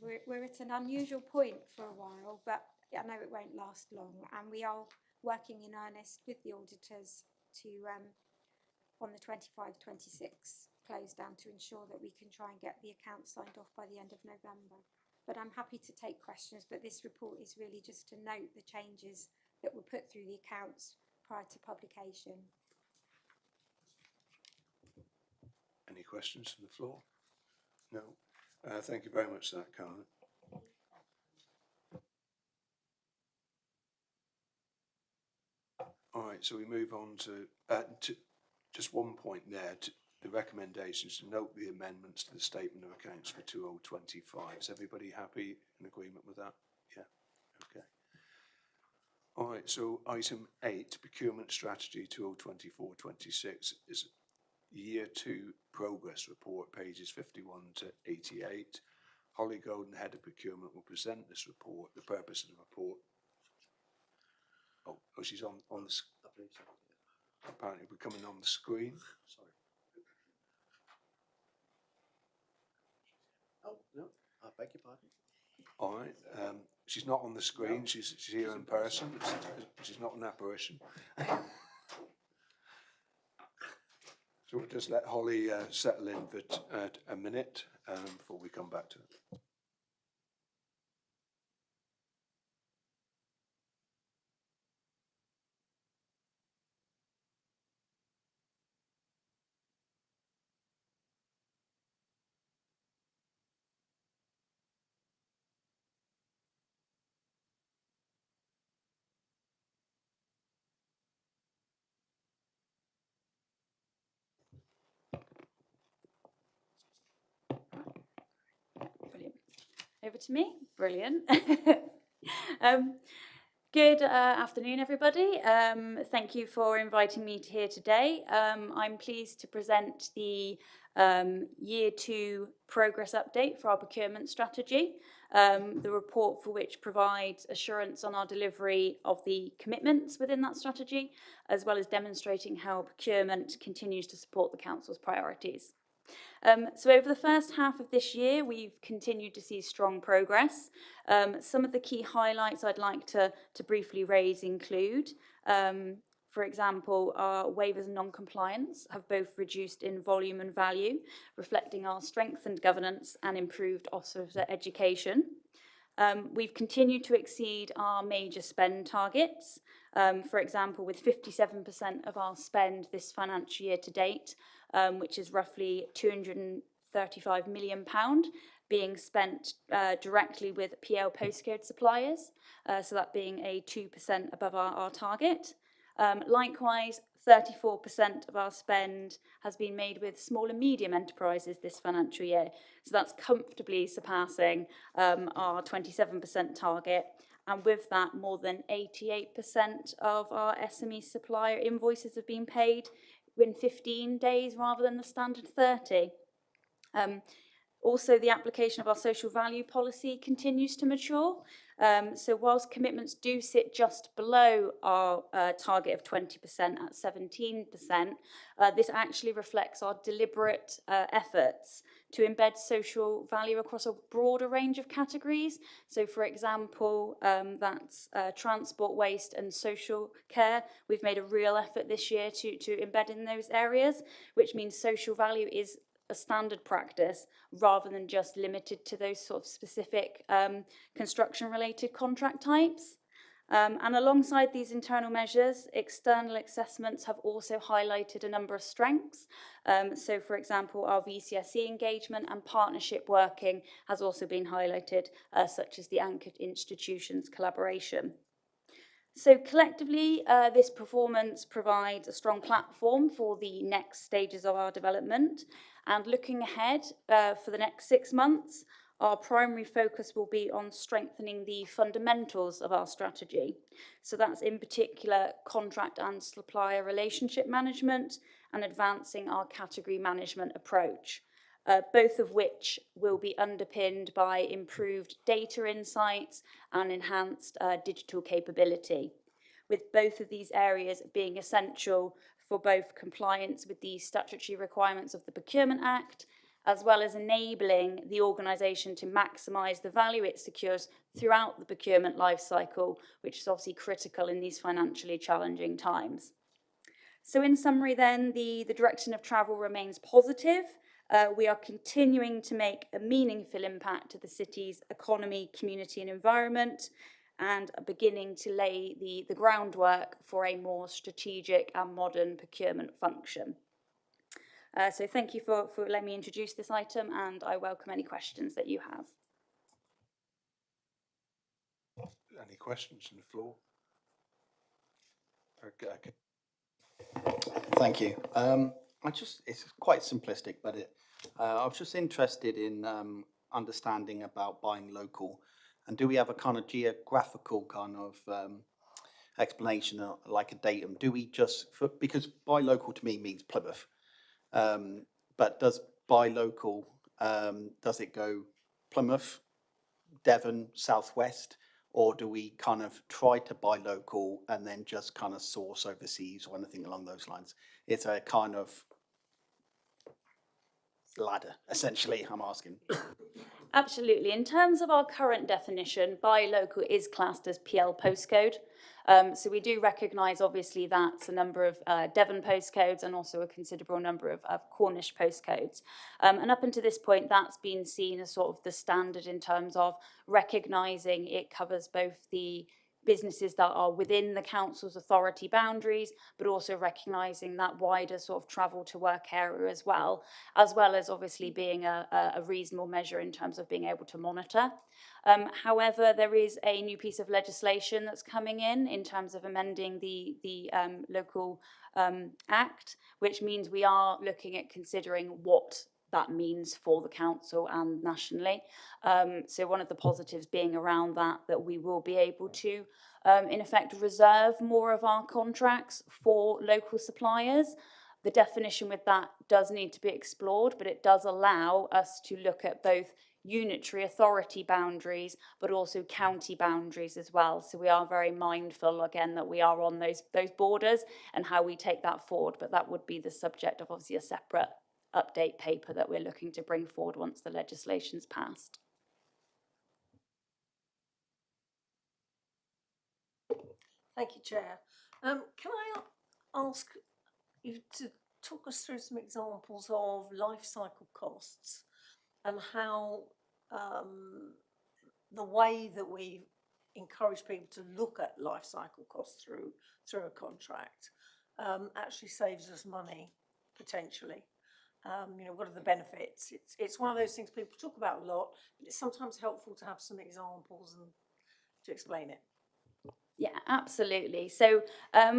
G: we're at an unusual point for a while, but I know it won't last long, and we are working in earnest with the auditors to on the 25-26 close down to ensure that we can try and get the accounts signed off by the end of November. But I'm happy to take questions, but this report is really just to note the changes that were put through the accounts prior to publication.
A: Any questions from the floor? No. Thank you very much for that, Carla. All right, so we move on to just one point there, to the recommendations to note the amendments to the statement of accounts for 2025. Is everybody happy in agreement with that? Yeah, okay. All right, so item 8, procurement strategy 2024-26 is year 2 progress report, pages 51 to 88. Holly Golden, head of procurement, will present this report. The purpose of the report. Oh, she's on the. I believe so. Apparently, we're coming on the screen.
E: Sorry. Oh no, I beg your pardon.
A: All right. She's not on the screen. No. She's here in person. She's not an apparition. So we'll just let Holly settle in for a minute before we come back to it.
I: Over to me. Brilliant. Good afternoon, everybody. Thank you for inviting me here today. I'm pleased to present the Year 2 progress update for our procurement strategy, the report for which provides assurance on our delivery of the commitments within that strategy, as well as demonstrating how procurement continues to support the Council's priorities. So over the first half of this year, we've continued to see strong progress. Some of the key highlights I'd like to briefly raise include, for example, our waivers and non-compliance have both reduced in volume and value, reflecting our strengthened governance and improved officer education. We've continued to exceed our major spend targets, for example, with 57% of our spend this financial year to date, which is roughly £235 million, being spent directly with PL postcode suppliers, so that being a 2% above our target. Likewise, 34% of our spend has been made with small and medium enterprises this financial year, so that's comfortably surpassing our 27% target. And with that, more than 88% of our SME supplier invoices have been paid in 15 days rather than the standard 30. Also, the application of our social value policy continues to mature. So whilst commitments do sit just below our target of 20% at 17%, this actually reflects our deliberate efforts to embed social value across a broader range of categories. So, for example, that's transport, waste and social care. We've made a real effort this year to embed in those areas, which means social value is a standard practice rather than just limited to those sort of specific construction-related contract types. And alongside these internal measures, external assessments have also highlighted a number of strengths. So, for example, our VCSE engagement and partnership working has also been highlighted, such as the anchored institutions collaboration. So collectively, this performance provides a strong platform for the next stages of our development. And looking ahead for the next 6 months, our primary focus will be on strengthening the fundamentals of our strategy. So that's in particular contract and supplier relationship management and advancing our category management approach, both of which will be underpinned by improved data insights and enhanced digital capability, with both of these areas being essential for both compliance with the statutory requirements of the Procurement Act, as well as enabling the organisation to maximise the value it secures throughout the procurement life cycle, which is obviously critical in these financially challenging times. So in summary then, the direction of travel remains positive. We are continuing to make a meaningful impact to the city's economy, community and environment, and are beginning to lay the groundwork for a more strategic and modern procurement function. So thank you for letting me introduce this item, and I welcome any questions that you have.
A: Any questions on the floor? Okay.
J: Thank you. It's quite simplistic, but I was just interested in understanding about buying local. And do we have a kind of geographical kind of explanation, like a datum? Do we just, because buy local to me means Plymouth, but does buy local, does it go Plymouth, Devon, Southwest, or do we kind of try to buy local and then just kind of source overseas or anything along those lines? It's a kind of ladder, essentially, I'm asking.
I: Absolutely. In terms of our current definition, buy local is classed as PL postcode. So we do recognise, obviously, that's a number of Devon postcodes and also a considerable number of Cornish postcodes. And up until this point, that's been seen as sort of the standard in terms of recognising it covers both the businesses that are within the council's authority boundaries, but also recognising that wider sort of travel to work area as well as obviously being a reasonable measure in terms of being able to monitor. However, there is a new piece of legislation that's coming in terms of amending the local act, which means we are looking at considering what that means for the council and nationally. So one of the positives being around that we will be able to, in effect, reserve more of our contracts for local suppliers. The definition with that does need to be explored, but it does allow us to look at both unitary authority boundaries, but also county boundaries as well. So we are very mindful, again, that we are on those borders and how we take that forward. But that would be the subject of obviously a separate update paper that we're looking to bring forward once the legislation's passed.
D: Thank you, Chair. Can I ask you to talk us through some examples of life cycle costs and how the way that we encourage people to look at life cycle costs through a contract actually saves us money potentially. You know, what are the benefits? It's one of those things people talk about a lot, but it's sometimes helpful to have some examples and to explain it.
I: Yeah, absolutely. So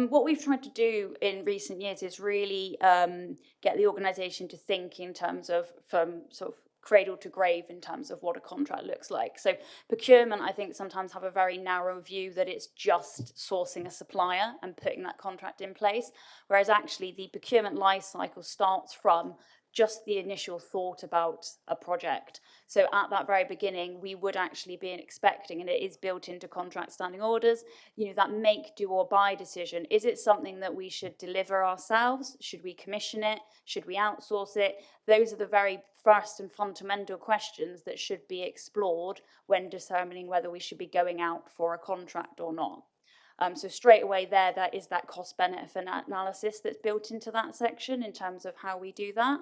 I: what we've tried to do in recent years is really get the organisation to think in terms of from sort of cradle to grave in terms of what a contract looks like. So procurement, I think, sometimes have a very narrow view that it's just sourcing a supplier and putting that contract in place, whereas actually the procurement life cycle starts from just the initial thought about a project. So at that very beginning, we would actually be expecting, and it is built into contract standing orders, you know, that make, do or buy decision. Is it something that we should deliver ourselves? Should we commission it? Should we outsource it? Those are the very first and fundamental questions that should be explored when determining whether we should be going out for a contract or not. So straight away there is that cost benefit analysis that's built into that section in terms of how we do that.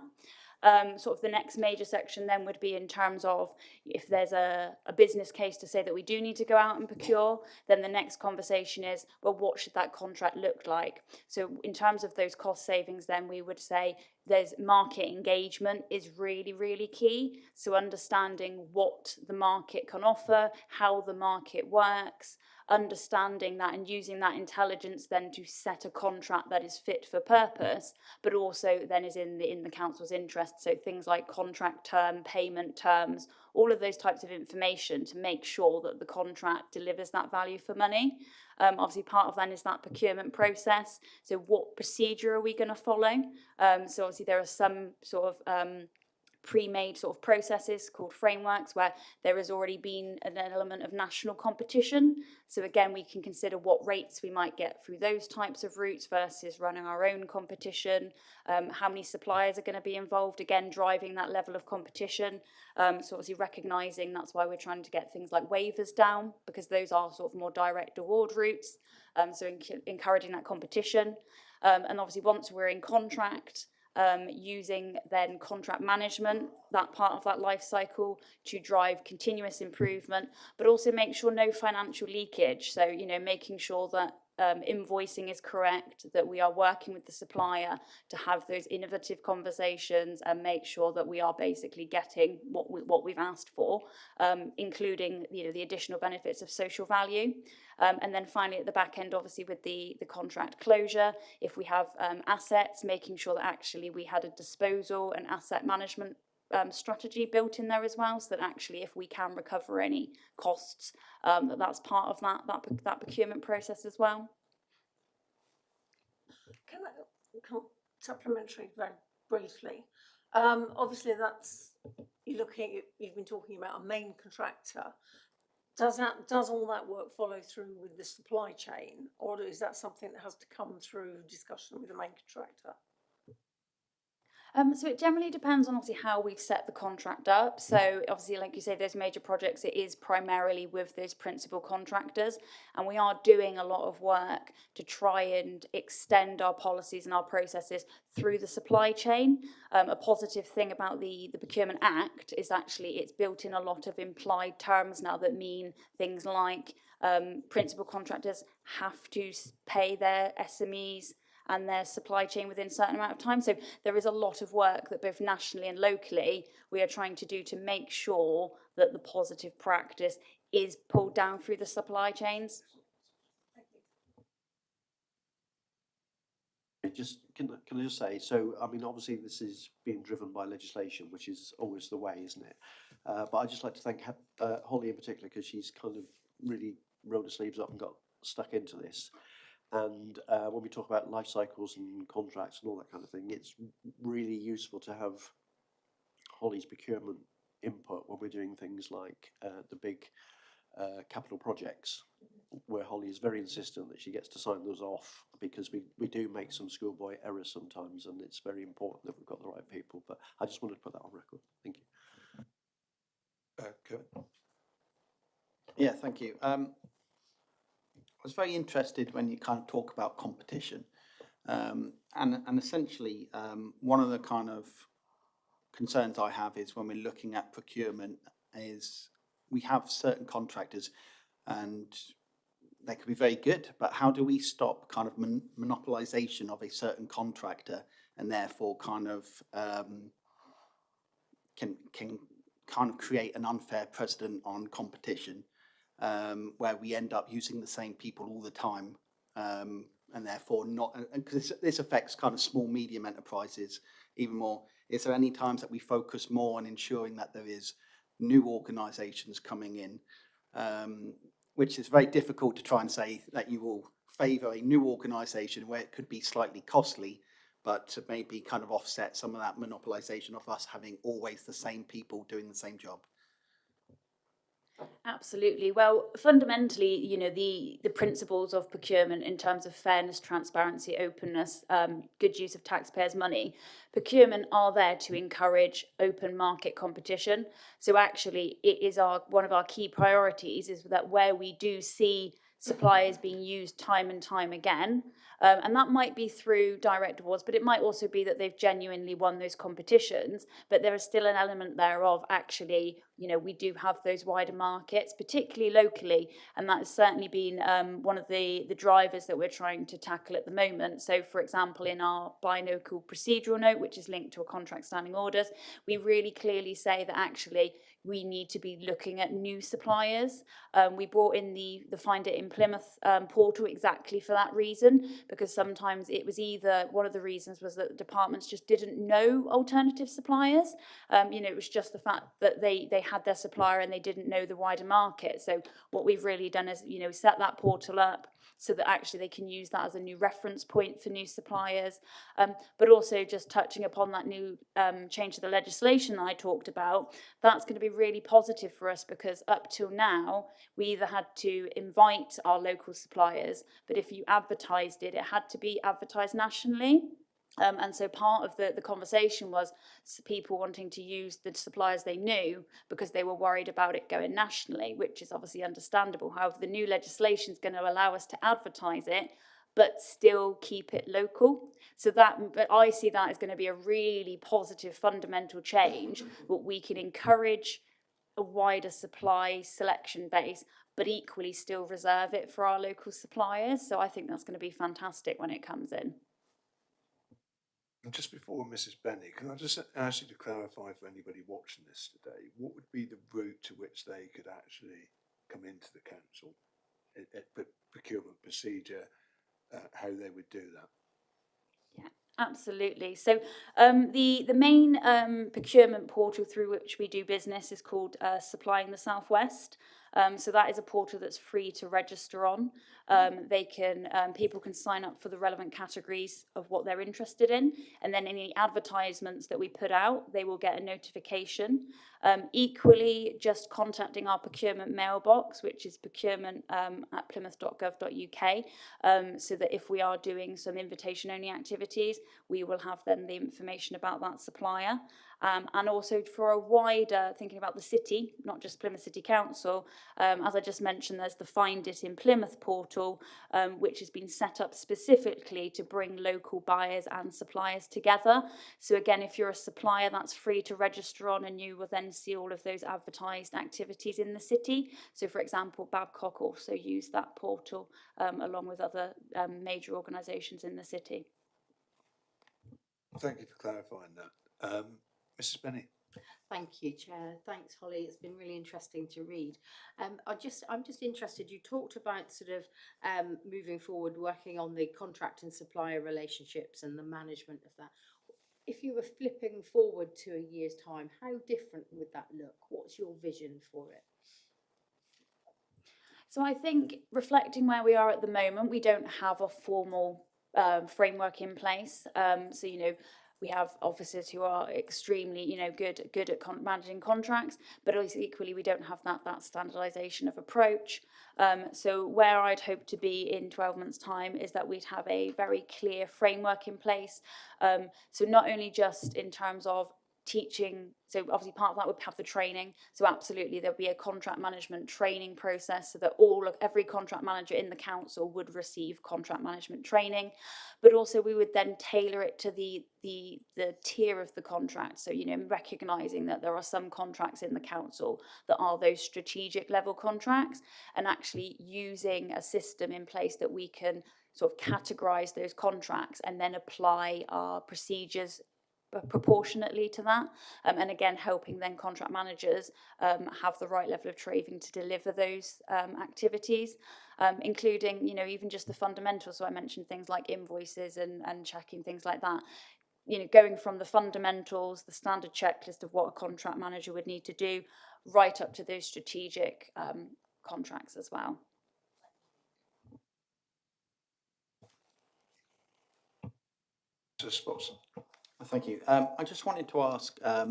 I: Sort of the next major section then would be in terms of if there's a business case to say that we do need to go out and procure, then the next conversation is, well, what should that contract look like? So in terms of those cost savings, then we would say there's market engagement is really, really key. So understanding what the market can offer, how the market works, understanding that and using that intelligence then to set a contract that is fit for purpose, but also then is in the council's interest. So things like contract term, payment terms, all of those types of information to make sure that the contract delivers that value for money. Obviously part of that is that procurement process. So what procedure are we going to follow? So obviously there are some sort of pre-made sort of processes called frameworks where there has already been an element of national competition. So again, we can consider what rates we might get through those types of routes versus running our own competition, how many suppliers are going to be involved, again, driving that level of competition. So obviously recognising that's why we're trying to get things like waivers down, because those are sort of more direct award routes. So encouraging that competition. And obviously once we're in contract, using then contract management, that part of that life cycle, to drive continuous improvement, but also make sure no financial leakage. So, you know, making sure that invoicing is correct, that we are working with the supplier to have those innovative conversations and make sure that we are basically getting what we've asked for, including, you know, the additional benefits of social value. And then finally at the back end, obviously with the contract closure, if we have assets, making sure that actually we had a disposal and asset management strategy built in there as well, so that actually if we can recover any costs, that's part of that procurement process as well.
D: Can I supplementary very briefly? Obviously that's, you've been talking about a main contractor. Does all that work follow through with the supply chain, or is that something that has to come through discussion with the main contractor?
I: So it generally depends on obviously how we've set the contract up. So obviously, like you say, those major projects, it is primarily with those principal contractors, and we are doing a lot of work to try and extend our policies and our processes through the supply chain. A positive thing about the Procurement Act is actually it's built in a lot of implied terms now that mean things like principal contractors have to pay their SMEs and their supply chain within a certain amount of time. So there is a lot of work that both nationally and locally we are trying to do to make sure that the positive practice is pulled down through the supply chains.
E: Can I just say, so, I mean, obviously this is being driven by legislation, which is always the way, isn't it? But I'd just like to thank Holly in particular, because she's kind of really rolled her sleeves up and got stuck into this. And when we talk about life cycles and contracts and all that kind of thing, it's really useful to have Holly's procurement input when we're doing things like the big capital projects, where Holly is very insistent that she gets to sign those off, because we do make some schoolboy errors sometimes, and it's very important that we've got the right people. But I just wanted to put that on record. Thank you.
A: Kevin?
J: Yeah, thank you. I was very interested when you kind of talk about competition, and essentially one of the kind of concerns I have is when we're looking at procurement is we have certain contractors and they could be very good, but how do we stop kind of monopolization of a certain contractor, and therefore kind of can kind of create an unfair precedent on competition, where we end up using the same people all the time, and therefore not, because this affects kind of small, medium enterprises even more. Is there any times that we focus more on ensuring that there is new organisations coming in, which is very difficult to try and say that you will favour a new organisation where it could be slightly costly, but to maybe kind of offset some of that monopolisation of us having always the same people doing the same job?
I: Absolutely. Well, fundamentally, you know, the principles of procurement in terms of fairness, transparency, openness, good use of taxpayers' money, procurement are there to encourage open market competition. So actually, it is one of our key priorities is that where we do see suppliers being used time and time again, and that might be through direct awards, but it might also be that they've genuinely won those competitions, but there is still an element there of actually, you know, we do have those wider markets, particularly locally, and that has certainly been one of the drivers that we're trying to tackle at the moment. So, for example, in our bi-local procedural note, which is linked to a contract standing orders, we really clearly say that actually we need to be looking at new suppliers. We brought in the Find It in Plymouth portal exactly for that reason, because sometimes it was either, one of the reasons was that the departments just didn't know alternative suppliers. You know, it was just the fact that they had their supplier and they didn't know the wider market. So what we've really done is, you know, set that portal up so that actually they can use that as a new reference point for new suppliers. But also just touching upon that new change to the legislation that I talked about, that's going to be really positive for us, because up till now, we either had to invite our local suppliers, but if you advertised it, it had to be advertised nationally. And so part of the conversation was people wanting to use the suppliers they knew because they were worried about it going nationally, which is obviously understandable. However, the new legislation is going to allow us to advertise it, but still keep it local. So but I see that as going to be a really positive fundamental change, what we can encourage a wider supply selection base, but equally still reserve it for our local suppliers. So I think that's going to be fantastic when it comes in.
A: And just before Mrs. Benny, can I just ask you to clarify for anybody watching this today, what would be the route to which they could actually come into the council, procurement procedure, how they would do that?
I: Yeah, absolutely. So the main procurement portal through which we do business is called Supplying the Southwest. So that is a portal that's free to register on. People can sign up for the relevant categories of what they're interested in, and then any advertisements that we put out, they will get a notification. Equally, just contacting our procurement mailbox, which is procurement@plymouth.gov.uk, so that if we are doing some invitation-only activities, we will have then the information about that supplier. And also for a wider, thinking about the city, not just Plymouth City Council, as I just mentioned, there's the Find It in Plymouth portal, which has been set up specifically to bring local buyers and suppliers together. So again, if you're a supplier, that's free to register on, and you will then see all of those advertised activities in the city. So for example, Babcock also use that portal along with other major organisations in the city.
A: Thank you for clarifying that. Mrs. Benny.
H: Thank you, Chair. Thanks, Holly. It's been really interesting to read. I'm just interested. You talked about sort of moving forward, working on the contract and supplier relationships and the management of that. If you were flipping forward to a year's time, how different would that look? What's your vision for it?
I: So I think reflecting where we are at the moment, we don't have a formal framework in place. So, you know, we have officers who are extremely, you know, good at managing contracts, but also equally we don't have that standardisation of approach. So where I'd hope to be in 12 months' time is that we'd have a very clear framework in place. So not only just in terms of teaching, so obviously part of that would have the training, so absolutely there'll be a contract management training process so that every contract manager in the council would receive contract management training, but also we would then tailor it to the tier of the contract. So, you know, recognizing that there are some contracts in the council that are those strategic level contracts, and actually using a system in place that we can sort of categorize those contracts and then apply our procedures proportionately to that, and again helping then contract managers have the right level of training to deliver those activities, including, you know, even just the fundamentals. So I mentioned things like invoices and checking things like that, you know, going from the fundamentals, the standard checklist of what a contract manager would need to do, right up to those strategic contracts as well.
A: Mr. Spotson.
J: Thank you. I just wanted to ask, how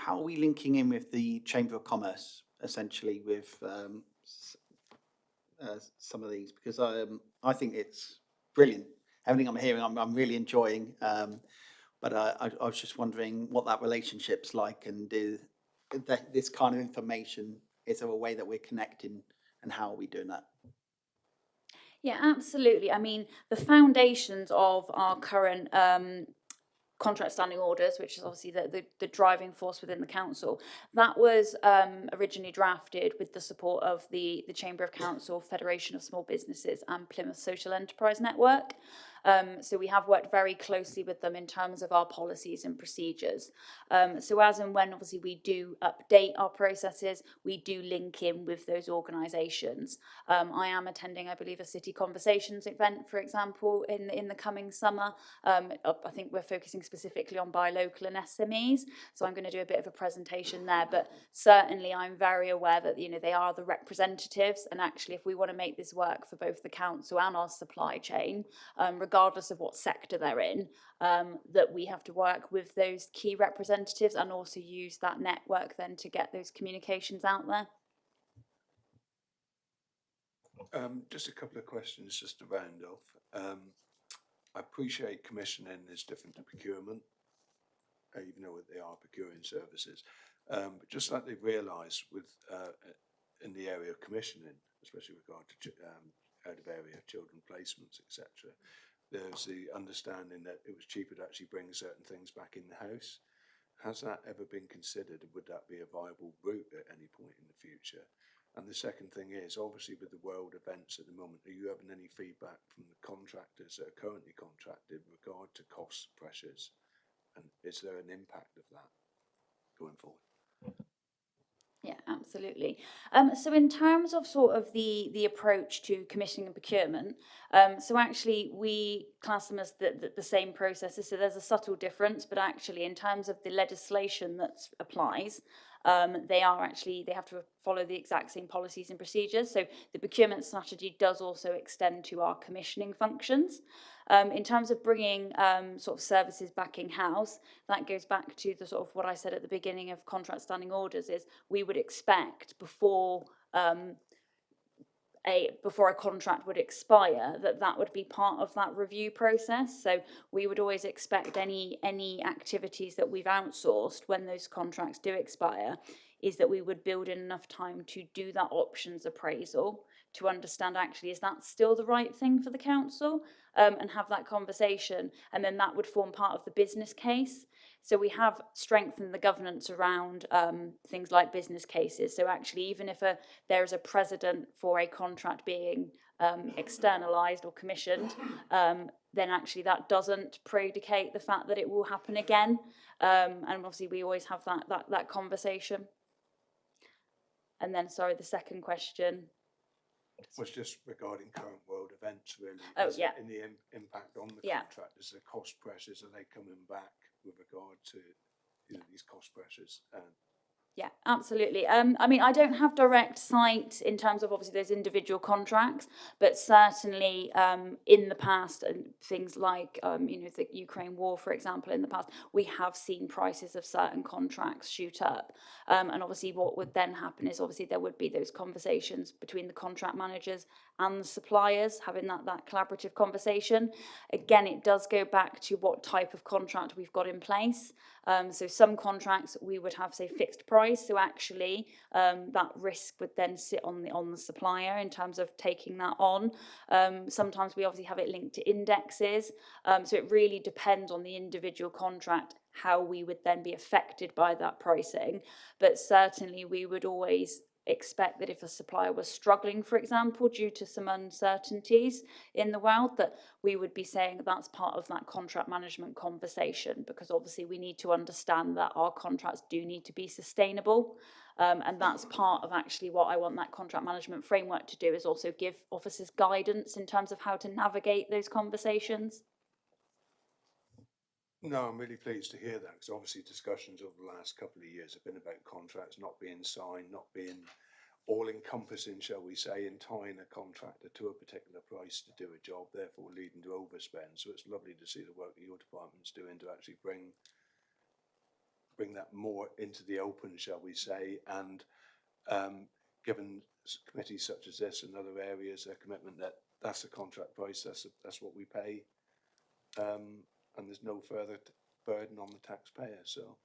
J: are we linking in with the Chamber of Commerce, essentially, with some of these? Because I think it's brilliant. Everything I'm hearing, I'm really enjoying. But I was just wondering what that relationship's like, and this kind of information, is there a way that we're connecting, and how are we doing that?
I: Yeah, absolutely. I mean, the foundations of our current contract standing orders, which is obviously the driving force within the council, that was originally drafted with the support of the Chamber of Council, Federation of Small Businesses and Plymouth Social Enterprise Network. So we have worked very closely with them in terms of our policies and procedures. So as and when obviously we do update our processes, we do link in with those organisations. I am attending, I believe, a City Conversations event, for example, in the coming summer. I think we're focusing specifically on buy local and SMEs. So I'm going to do a bit of a presentation there, but certainly I'm very aware that, you know, they are the representatives, and actually if we want to make this work for both the council and our supply chain, regardless of what sector they're in, that we have to work with those key representatives and also use that network then to get those communications out there.
A: Just a couple of questions just to round off. I appreciate commissioning is different to procurement, even though they are procuring services. But just like they've realised with in the area of commissioning, especially with regard to out of area children placements, etc., there's the understanding that it was cheaper to actually bring certain things back in the house. Has that ever been considered? Would that be a viable route at any point in the future? And the second thing is, obviously with the world events at the moment, are you having any feedback from the contractors that are currently contracted with regard to cost pressures? And is there an impact of that going forward?
I: Yeah, absolutely. So in terms of sort of the approach to commissioning and procurement, so actually we class them as the same processes. So there's a subtle difference, but actually in terms of the legislation that applies, they have to follow the exact same policies and procedures. So the procurement strategy does also extend to our commissioning functions. In terms of bringing sort of services back in-house, that goes back to the sort of what I said at the beginning of contract standing orders, is we would expect before a contract would expire, that would be part of that review process. So we would always expect any activities that we've outsourced when those contracts do expire, is that we would build in enough time to do that options appraisal to understand actually is that still the right thing for the council, and have that conversation, and then that would form part of the business case. So we have strengthened the governance around things like business cases. So actually, even if there is a precedent for a contract being externalised or commissioned, then actually that doesn't predicate the fact that it will happen again. And obviously we always have that conversation. And then, sorry, the second question
A: was just regarding current world events, really.
I: Oh,
A: Is it
I: yeah.
A: in the impact on the
I: Yeah.
A: contract, is the cost pressures, are they coming back with regard to these cost pressures?
I: Yeah, absolutely. I mean, I don't have direct sight in terms of obviously those individual contracts, but certainly in the past, and things like the Ukraine war, for example, in the past, we have seen prices of certain contracts shoot up. And obviously, what would then happen is obviously there would be those conversations between the contract managers and the suppliers, having that collaborative conversation. Again, it does go back to what type of contract we've got in place. So some contracts we would have, say, fixed price. So actually, that risk would then sit on the supplier in terms of taking that on. Sometimes we obviously have it linked to indexes. So it really depends on the individual contract how we would then be affected by that pricing. But certainly, we would always expect that if a supplier was struggling, for example, due to some uncertainties in the world, that we would be saying that's part of that contract management conversation, because obviously we need to understand that our contracts do need to be sustainable. And that's part of actually what I want that contract management framework to do, is also give officers guidance in terms of how to navigate those conversations.
A: No, I'm really pleased to hear that, because obviously discussions over the last couple of years have been about contracts not being signed, not being all-encompassing, shall we say, in tying a contractor to a particular price to do a job, therefore leading to overspend. So it's lovely to see the work that your department's doing to actually bring that more into the open, shall we say, and given committees such as this and other areas a commitment that that's the contract price, that's what we pay. And there's no further burden on the taxpayer. So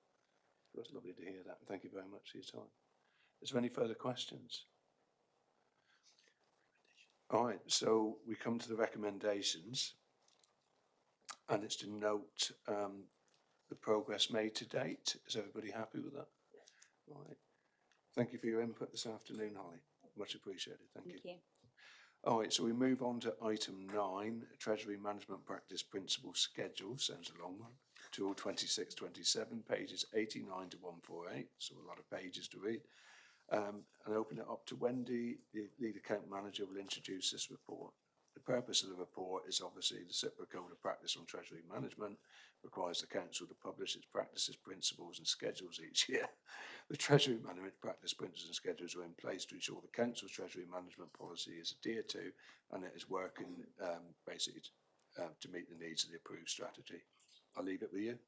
A: it's lovely to hear that. And thank you very much for your time. Is there any further questions? All right, so we come to the recommendations, and it's to note the progress made to date. Is everybody happy with that? All right. Thank you for your input this afternoon, Holly. Much appreciated. Thank you. All right, so we move on to item 9, Treasury Management Practice Principle Schedule. Sounds a long one. 2627, pages 89 to 148, so a lot of pages to read. And open it up to Wendy, the lead account manager, will introduce this report. The purpose of the report is obviously the CIPRA Code of Practice on Treasury Management requires the Council to publish its practices, principles and schedules each year. The Treasury Management Practice Principles and Schedules are in place to ensure the Council's Treasury Management policy is adhered to, and it is working basically to meet the needs of the approved strategy. I'll leave it with you.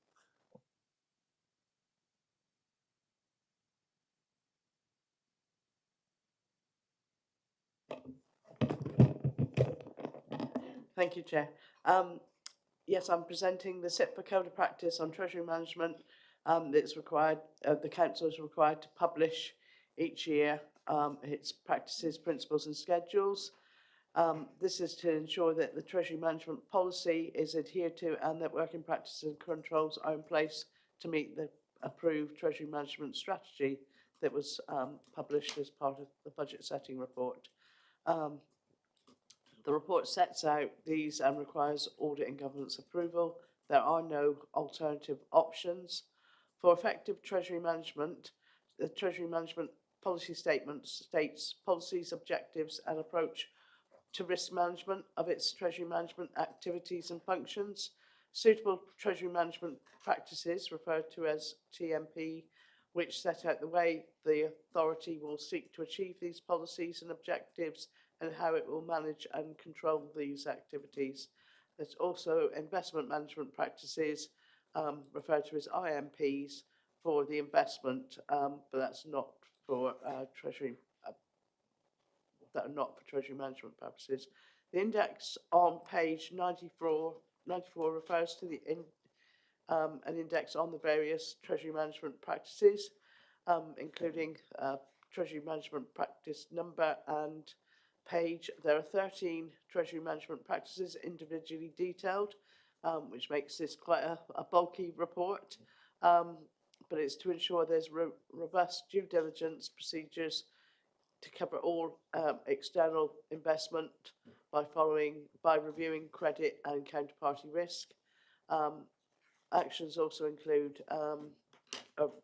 K: Thank you, Chair. Yes, I'm presenting the CIPRA Code of Practice on Treasury Management. It's required, the Council is required to publish each year its practices, principles and schedules. This is to ensure that the Treasury Management policy is adhered to and that working practices and controls are in place to meet the approved Treasury Management strategy that was published as part of the budget setting report. The report sets out these and requires audit and governance approval. There are no alternative options. For effective Treasury management, the Treasury Management policy statement states policies, objectives and approach to risk management of its Treasury management activities and functions. Suitable Treasury management practices, referred to as TMP, which set out the way the authority will seek to achieve these policies and objectives and how it will manage and control these activities. There's also investment management practices, referred to as IMPs, for the investment, but that's not for Treasury. That are not for Treasury management purposes. The index on page 94 refers to the an index on the various Treasury management practices, including Treasury management practice number and page. There are 13 Treasury management practices individually detailed, which makes this quite a bulky report. but it's to ensure there's robust due diligence procedures to cover all external investment by reviewing credit and counterparty risk. Actions also include,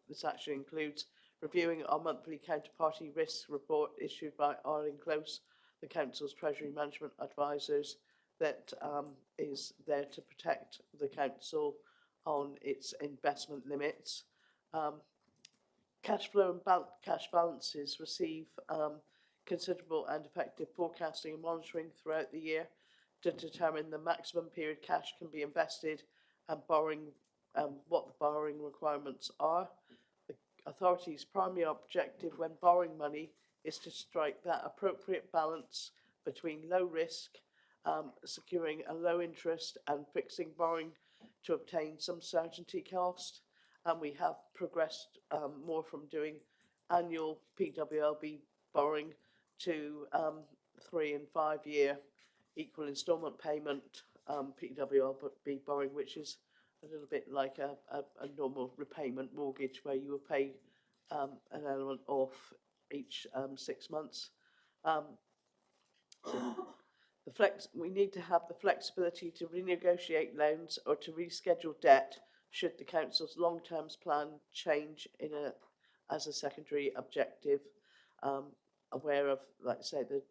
K: this actually includes reviewing our monthly counterparty risk report issued by Arlene Close, the Council's Treasury Management Advisors, that is there to protect the Council on its investment limits. Cash flow and cash balances receive considerable and effective forecasting and monitoring throughout the year to determine the maximum period cash can be invested and borrowing, what the borrowing requirements are. The authority's primary objective when borrowing money is to strike that appropriate balance between low risk, securing a low interest, and fixing borrowing to obtain some certainty cost. And we have progressed more from doing annual PWLB borrowing to 3 and 5 year equal instalment payment PWLB borrowing, which is a little bit like a normal repayment mortgage where you will pay an element off each 6 months. We need to have the flexibility to renegotiate loans or to reschedule debt should the Council's long-term plan change as a secondary objective. Aware of, like I say, the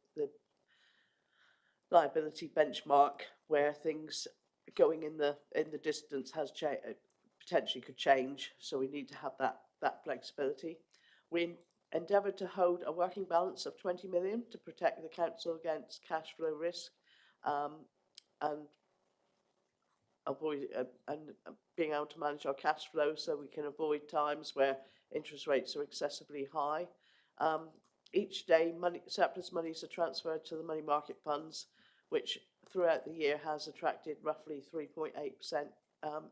K: liability benchmark where things going in the distance has potentially could change, so we need to have that flexibility. We endeavour to hold a working balance of 20 million to protect the Council against cash flow risk, and avoid being able to manage our cash flow so we can avoid times where interest rates are excessively high. Each day, surplus monies are transferred to the money market funds, which throughout the year has attracted roughly 3.8%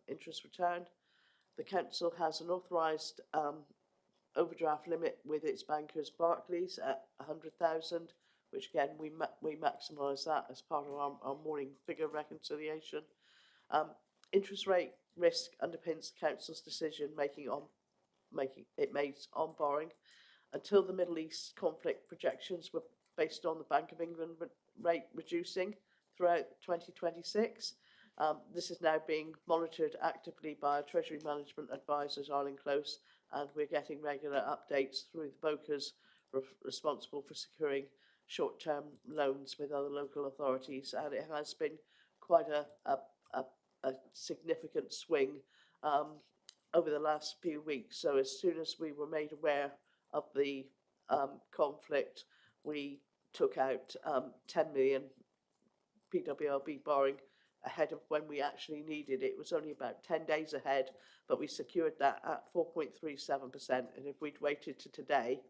K: interest return. The Council has an authorised overdraft limit with its bankers Barclays at 100,000, which again we maximise that as part of our morning figure reconciliation. Interest rate risk underpins the Council's decision making on borrowing. Until the Middle East conflict, projections were based on the Bank of England rate reducing throughout 2026. This is now being monitored actively by our Treasury Management Advisors, Arlene Close, and we're getting regular updates through the brokers responsible for securing short-term loans with other local authorities, and it has been quite a significant swing over the last few weeks. So as soon as we were made aware of the conflict, we took out 10 million PWLB borrowing ahead of when we actually needed it. It was only about 10 days ahead, but we secured that at 4.37%. And if we'd waited to today,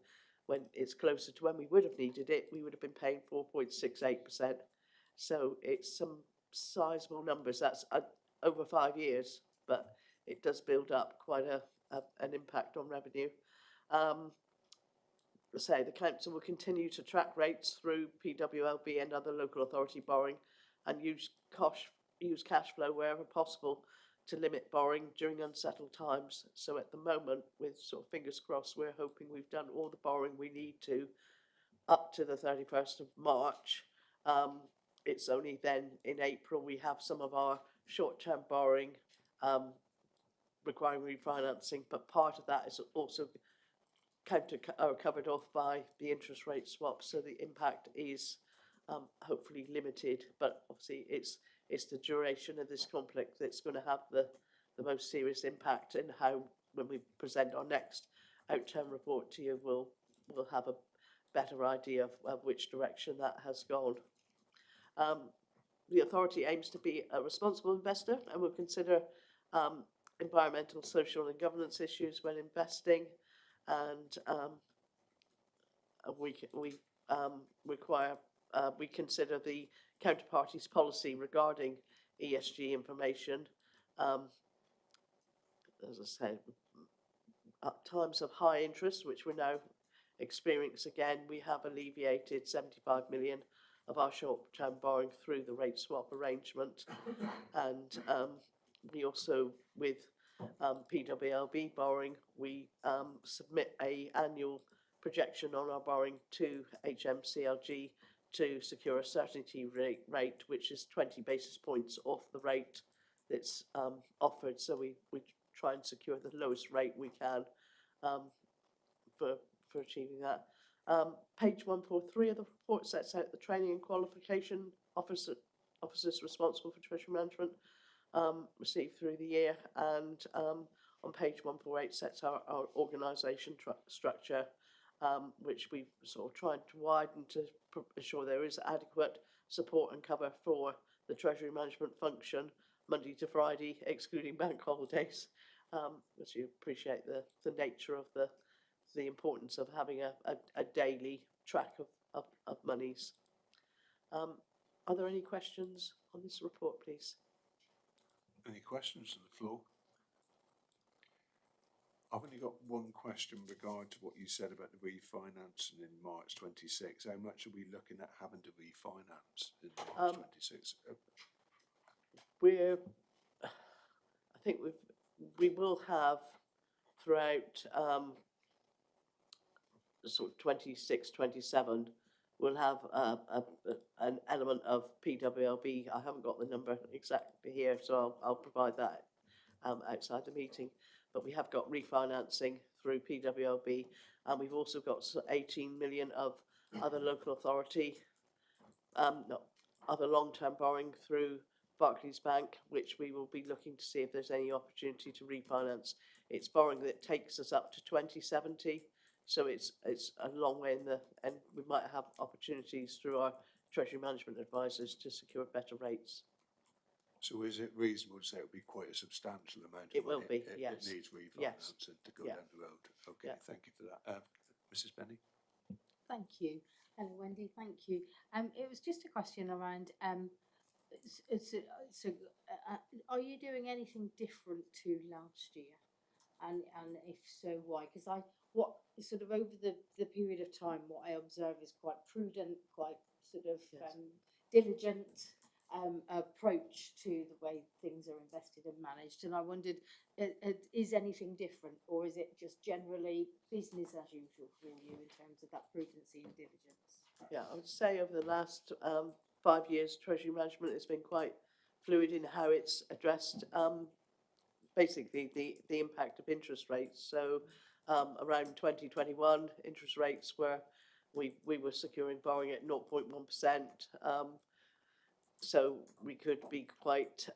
K: when it's closer to when we would have needed it, we would have been paying 4.68%. So it's some sizable numbers. That's over 5 years, but it does build up quite an impact on revenue. The Council will continue to track rates through PWLB and other local authority borrowing, and use cash flow wherever possible to limit borrowing during unsettled times. So at the moment, with sort of fingers crossed, we're hoping we've done all the borrowing we need to up to the 31st of March. It's only then in April we have some of our short-term borrowing requiring refinancing, but part of that is also covered off by the interest rate swap, so the impact is hopefully limited. But obviously it's the duration of this conflict that's going to have the most serious impact, and how when we present our next outturn report to you we'll have a better idea of which direction that has gone. The authority aims to be a responsible investor and will consider environmental, social and governance issues when investing, and we consider the counterparty's policy regarding ESG information. As I said, at times of high interest, which we're now experiencing again, we have alleviated 75 million of our short-term borrowing through the rate swap arrangement, and we also, with PWLB borrowing, we submit a annual projection on our borrowing to HMCLG to secure a certainty rate, which is 20 basis points off the rate that's offered. So we try and secure the lowest rate we can for achieving that. Page 143 of the report sets out the training and qualification officers responsible for treasury management received through the year, and on page 148 sets out our organisation structure, which we've sort of tried to widen to ensure there is adequate support and cover for the treasury management function Monday to Friday, excluding bank holidays, as you appreciate the nature of the importance of having a daily track of monies. Are there any questions on this report, please?
A: Any questions on the floor? I've only got one question in regard to what you said about the refinancing in March 26. How much are we looking at having to refinance in March 26?
K: I think we will have throughout sort of 26, 27, we'll have an element of PWLB. I haven't got the number exactly here, so I'll provide that outside the meeting. But we have got refinancing through PWLB, and we've also got 18 million of other local authority, other long-term borrowing through Barclays Bank, which we will be looking to see if there's any opportunity to refinance. It's borrowing that takes us up to 2070, so it's a long way in and we might have opportunities through our treasury management advisors to secure better rates.
A: So is it reasonable to say it will be quite a substantial amount of
K: It will
A: money?
K: be, yes.
A: It needs refinancing
K: Yes.
A: to go
K: Yeah.
A: down the road. Okay,
K: Yeah.
A: thank you for that. Mrs. Benny?
H: Thank you. Hello, Wendy. Thank you. It was just a question around. Are you doing anything different to last year? And if so, why? Because what sort of over the period of time, what I observe is quite prudent, quite sort of diligent approach to the way things are invested and managed. And I wondered, is anything different, or is it just generally business as usual for you in terms of that prudency and diligence?
K: Yeah, I would say over the last 5 years, treasury management has been quite fluid in how it's addressed basically the impact of interest rates. So around 2021, interest rates we were securing borrowing at 0.1%. So we could be quite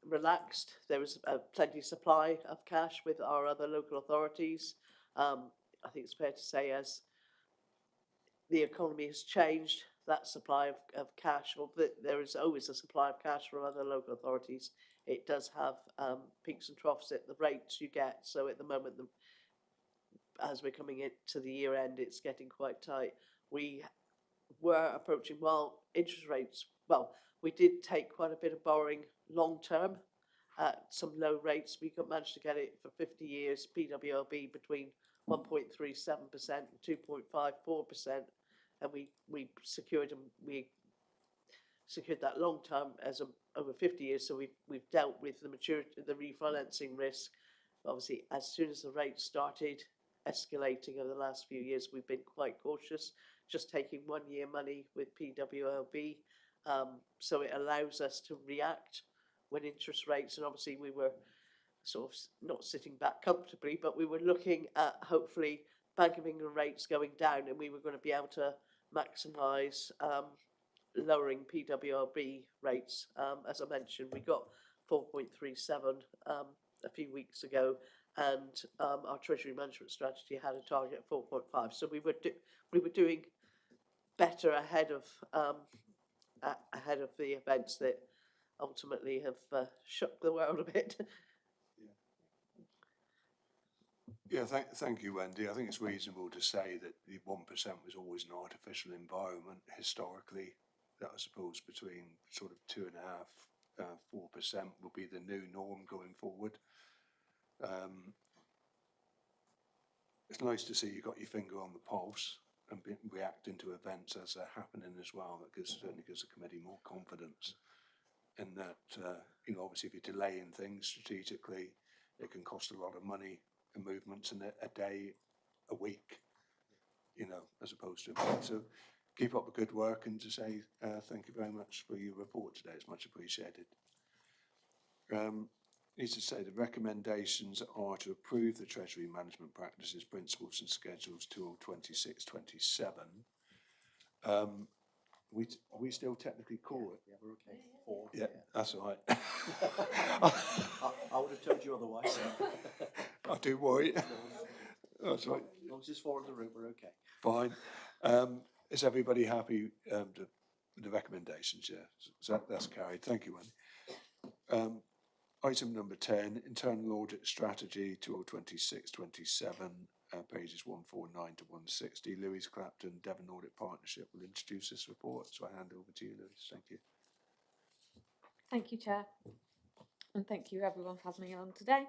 K: relaxed. There was plenty of supply of cash with our other local authorities. I think it's fair to say as the economy has changed, that supply of cash, or there is always a supply of cash from other local authorities. It does have peaks and troughs at the rates you get. So at the moment, as we're coming into the year end, it's getting quite tight. We were approaching, interest rates, we did take quite a bit of borrowing long term at some low rates. We managed to get it for 50 years, PWLB between 1.37% and 2.54%. And we secured that long term as over 50 years. So we've dealt with the maturity, the refinancing risk. Obviously, as soon as the rates started escalating over the last few years, we've been quite cautious, just taking 1 year money with PWLB. So it allows us to react when interest rates, and obviously we were sort of not sitting back comfortably, but we were looking at hopefully Bank of England rates going down, and we were going to be able to maximise lowering PWLB rates. As I mentioned, we got 4.37 a few weeks ago, and our treasury management strategy had a target of 4.5. So we were doing better ahead of the events that ultimately have shook the world a bit.
A: Yeah, thank you, Wendy. I think it's reasonable to say that the 1% was always an artificial environment historically. That I suppose between sort of 2.5%, 4% will be the new norm going forward. It's nice to see you got your finger on the pulse and reacting to events as they're happening as well. That certainly gives the committee more confidence in that. Obviously, if you're delaying things strategically, it can cost a lot of money and movements in a day, a week, you know, as opposed to a month. So keep up the good work, and to say thank you very much for your report today. It's much appreciated. Need to say the recommendations are to approve the Treasury Management Practices, Principles and Schedules 2026-27. Are we still technically call it?
E: Yeah, we're okay. 4.
A: Yeah, that's all right.
E: I would have told you otherwise.
A: I do worry. That's right.
E: As long as it's 4 in the room, we're okay.
A: Fine. Is everybody happy with the recommendations? Yeah, so that's carried. Thank you, Wendy. Item number 10, Internal Audit Strategy 2026-27, pages 149 to 160. Louise Clapton, Devon Audit Partnership will introduce this report. So I hand over to you, Louise. Thank you.
B: Thank you, Chair. And thank you everyone for having me on today.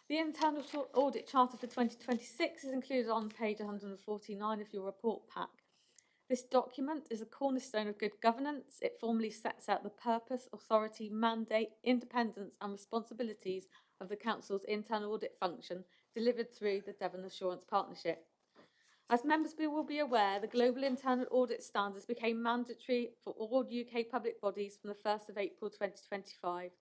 B: The Internal Audit Charter for 2026 is included on page 149 of your report pack. This document is a cornerstone of good governance. It formally sets out the purpose, authority, mandate, independence and responsibilities of the Council's internal audit function delivered through the Devon Assurance Partnership. As members will be aware, the Global Internal Audit Standards became mandatory for all UK public bodies from the 1st of April 2025.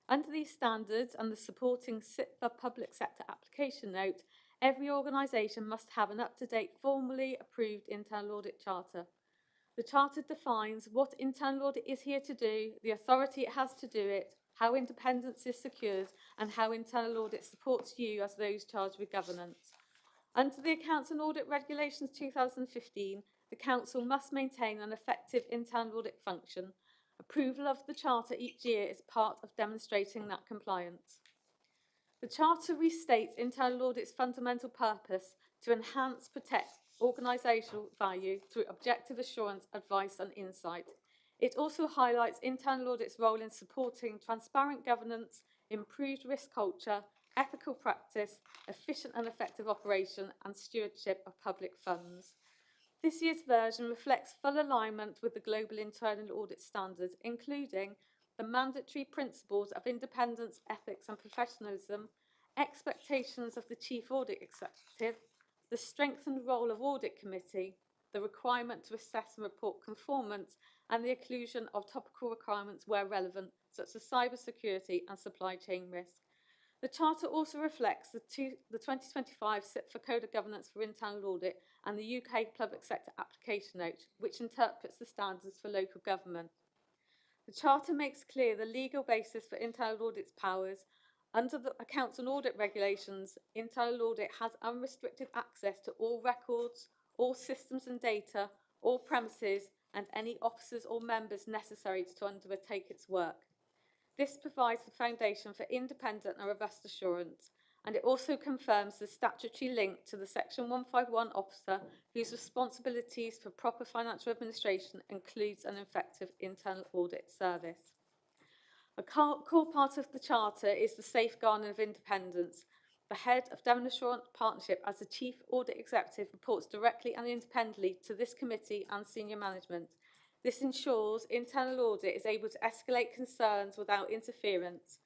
B: Under these standards and the supporting SIPA Public Sector Application Note, every organisation must have an up-to-date, formally approved internal audit charter. The charter defines what internal audit is here to do, the authority it has to do it, how independence is secured, and how internal audit supports you as those charged with governance. Under the Accounts and Audit Regulations 2015, the Council must maintain an effective internal audit function. Approval of the Charter each year is part of demonstrating that compliance. The Charter restates internal audit's fundamental purpose to enhance, protect organisational value through objective assurance, advice and insight. It also highlights internal audit's role in supporting transparent governance, improved risk culture, ethical practice, efficient and effective operation and stewardship of public funds. This year's version reflects full alignment with the Global Internal Audit Standards, including the mandatory principles of independence, ethics and professionalism, expectations of the Chief Audit Executive, the strengthened role of Audit Committee, the requirement to assess and report conformance, and the inclusion of topical requirements where relevant, such as cyber security and supply chain risk. The Charter also reflects the 2025 SIPA Code of Governance for Internal Audit and the UK Public Sector Application Note, which interprets the standards for local government. The Charter makes clear the legal basis for internal audit's powers. Under the Accounts and Audit Regulations, internal audit has unrestricted access to all records, all systems and data, all premises, and any officers or members necessary to undertake its work. This provides the foundation for independent and robust assurance, and it also confirms the statutory link to the Section 151 officer whose responsibilities for proper financial administration includes an effective internal audit service. A core part of the Charter is the safeguarding of independence. The head of Devon Assurance Partnership, as the Chief Audit Executive, reports directly and independently to this committee and senior management. This ensures internal audit is able to escalate concerns without interference.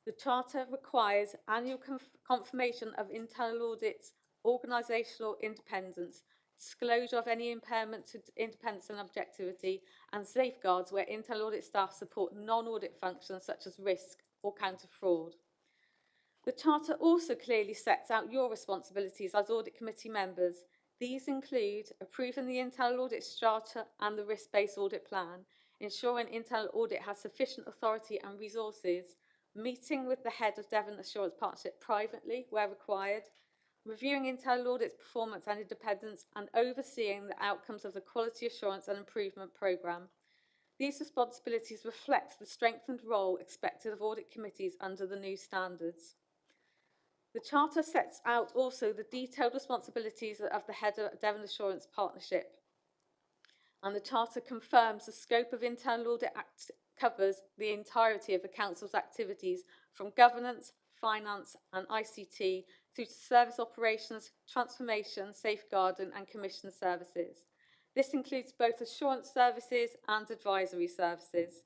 B: The Charter requires annual confirmation of internal audit's organisational independence, disclosure of any impairment to independence and objectivity, and safeguards where internal audit staff support non-audit functions such as risk or counter fraud. The Charter also clearly sets out your responsibilities as Audit Committee members. These include approving the internal audit charter and the risk-based audit plan, ensuring internal audit has sufficient authority and resources, meeting with the head of Devon Assurance Partnership privately where required, reviewing internal audit's performance and independence, and overseeing the outcomes of the Quality Assurance and Improvement Programme. These responsibilities reflect the strengthened role expected of audit committees under the new standards. The Charter sets out also the detailed responsibilities of the head of Devon Assurance Partnership, and the Charter confirms the scope of Internal Audit Act covers the entirety of the Council's activities from governance, finance and ICT through to service operations, transformation, safeguarding and commission services. This includes both assurance services and advisory services.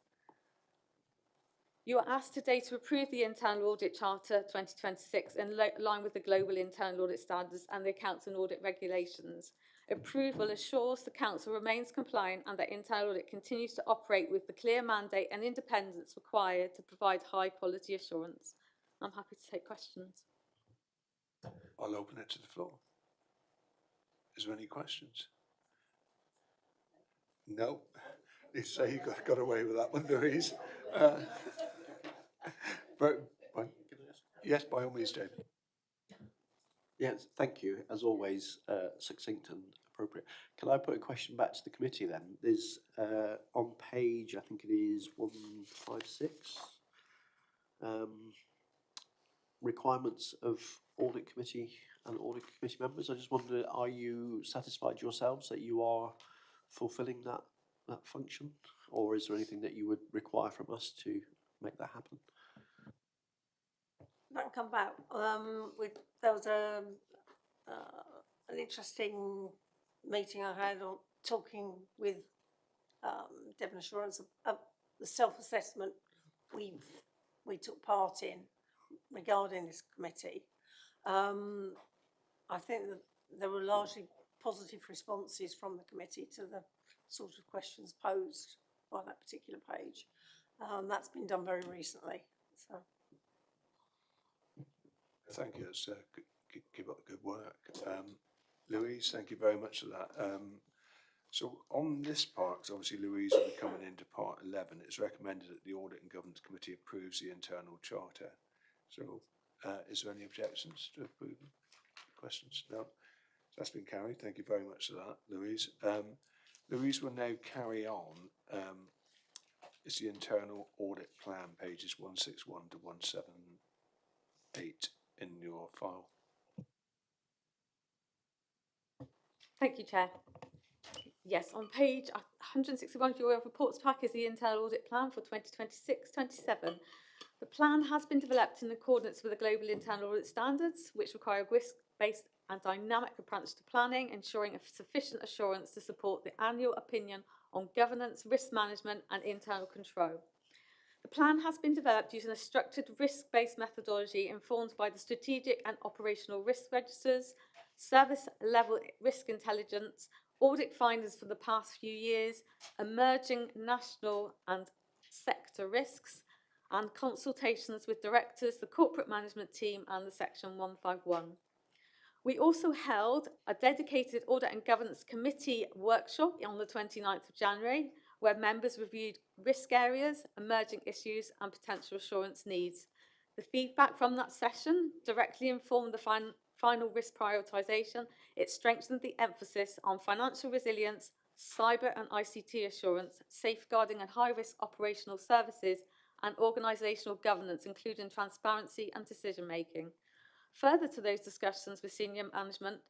B: You are asked today to approve the Internal Audit Charter 2026 in line with the Global Internal Audit Standards and the Accounts and Audit Regulations. Approval assures the Council remains compliant and that internal audit continues to operate with the clear mandate and independence required to provide high quality assurance. I'm happy to take questions.
A: I'll open it to the floor. Is there any questions? No. You say you got away with that one, Louise. Yes, by all means, David.
E: Yes, thank you. As always, succinct and appropriate. Can I put a question back to the committee then? There's on page, I think it is 156, requirements of audit committee and audit committee members. I just wonder, are you satisfied yourselves that you are fulfilling that function, or is there anything that you would require from us to make that happen?
D: That can come back. There was an interesting meeting I had on talking with Devon Assurance of the self-assessment we took part in regarding this committee. I think that there were largely positive responses from the committee to the sort of questions posed by that particular page. That's been done very recently. So.
A: Thank you. It's keep up the good work. Louise, thank you very much for that. So on this part, because obviously Louise will be coming into part 11, it's recommended that the Audit and Governance Committee approves the internal charter. So is there any objections to approval? Questions? No. That's been carried. Thank you very much for that, Louise. Louise will now carry on. It's the internal audit plan, pages 161 to 178 in your file.
B: Thank you, Chair. Yes, on page 161 of your reports pack is the internal audit plan for 2026-27. The plan has been developed in accordance with the Global Internal Audit Standards, which require a risk-based and dynamic approach to planning, ensuring a sufficient assurance to support the annual opinion on governance, risk management and internal control. The plan has been developed using a structured risk-based methodology informed by the strategic and operational risk registers, service level risk intelligence, audit findings for the past few years, emerging national and sector risks, and consultations with directors, the corporate management team and the Section 151. We also held a dedicated Audit and Governance Committee workshop on the 29th of January, where members reviewed risk areas, emerging issues and potential assurance needs. The feedback from that session directly informed the final risk prioritisation. It strengthened the emphasis on financial resilience, cyber and ICT assurance, safeguarding and high-risk operational services, and organisational governance, including transparency and decision-making. Further to those discussions with senior management,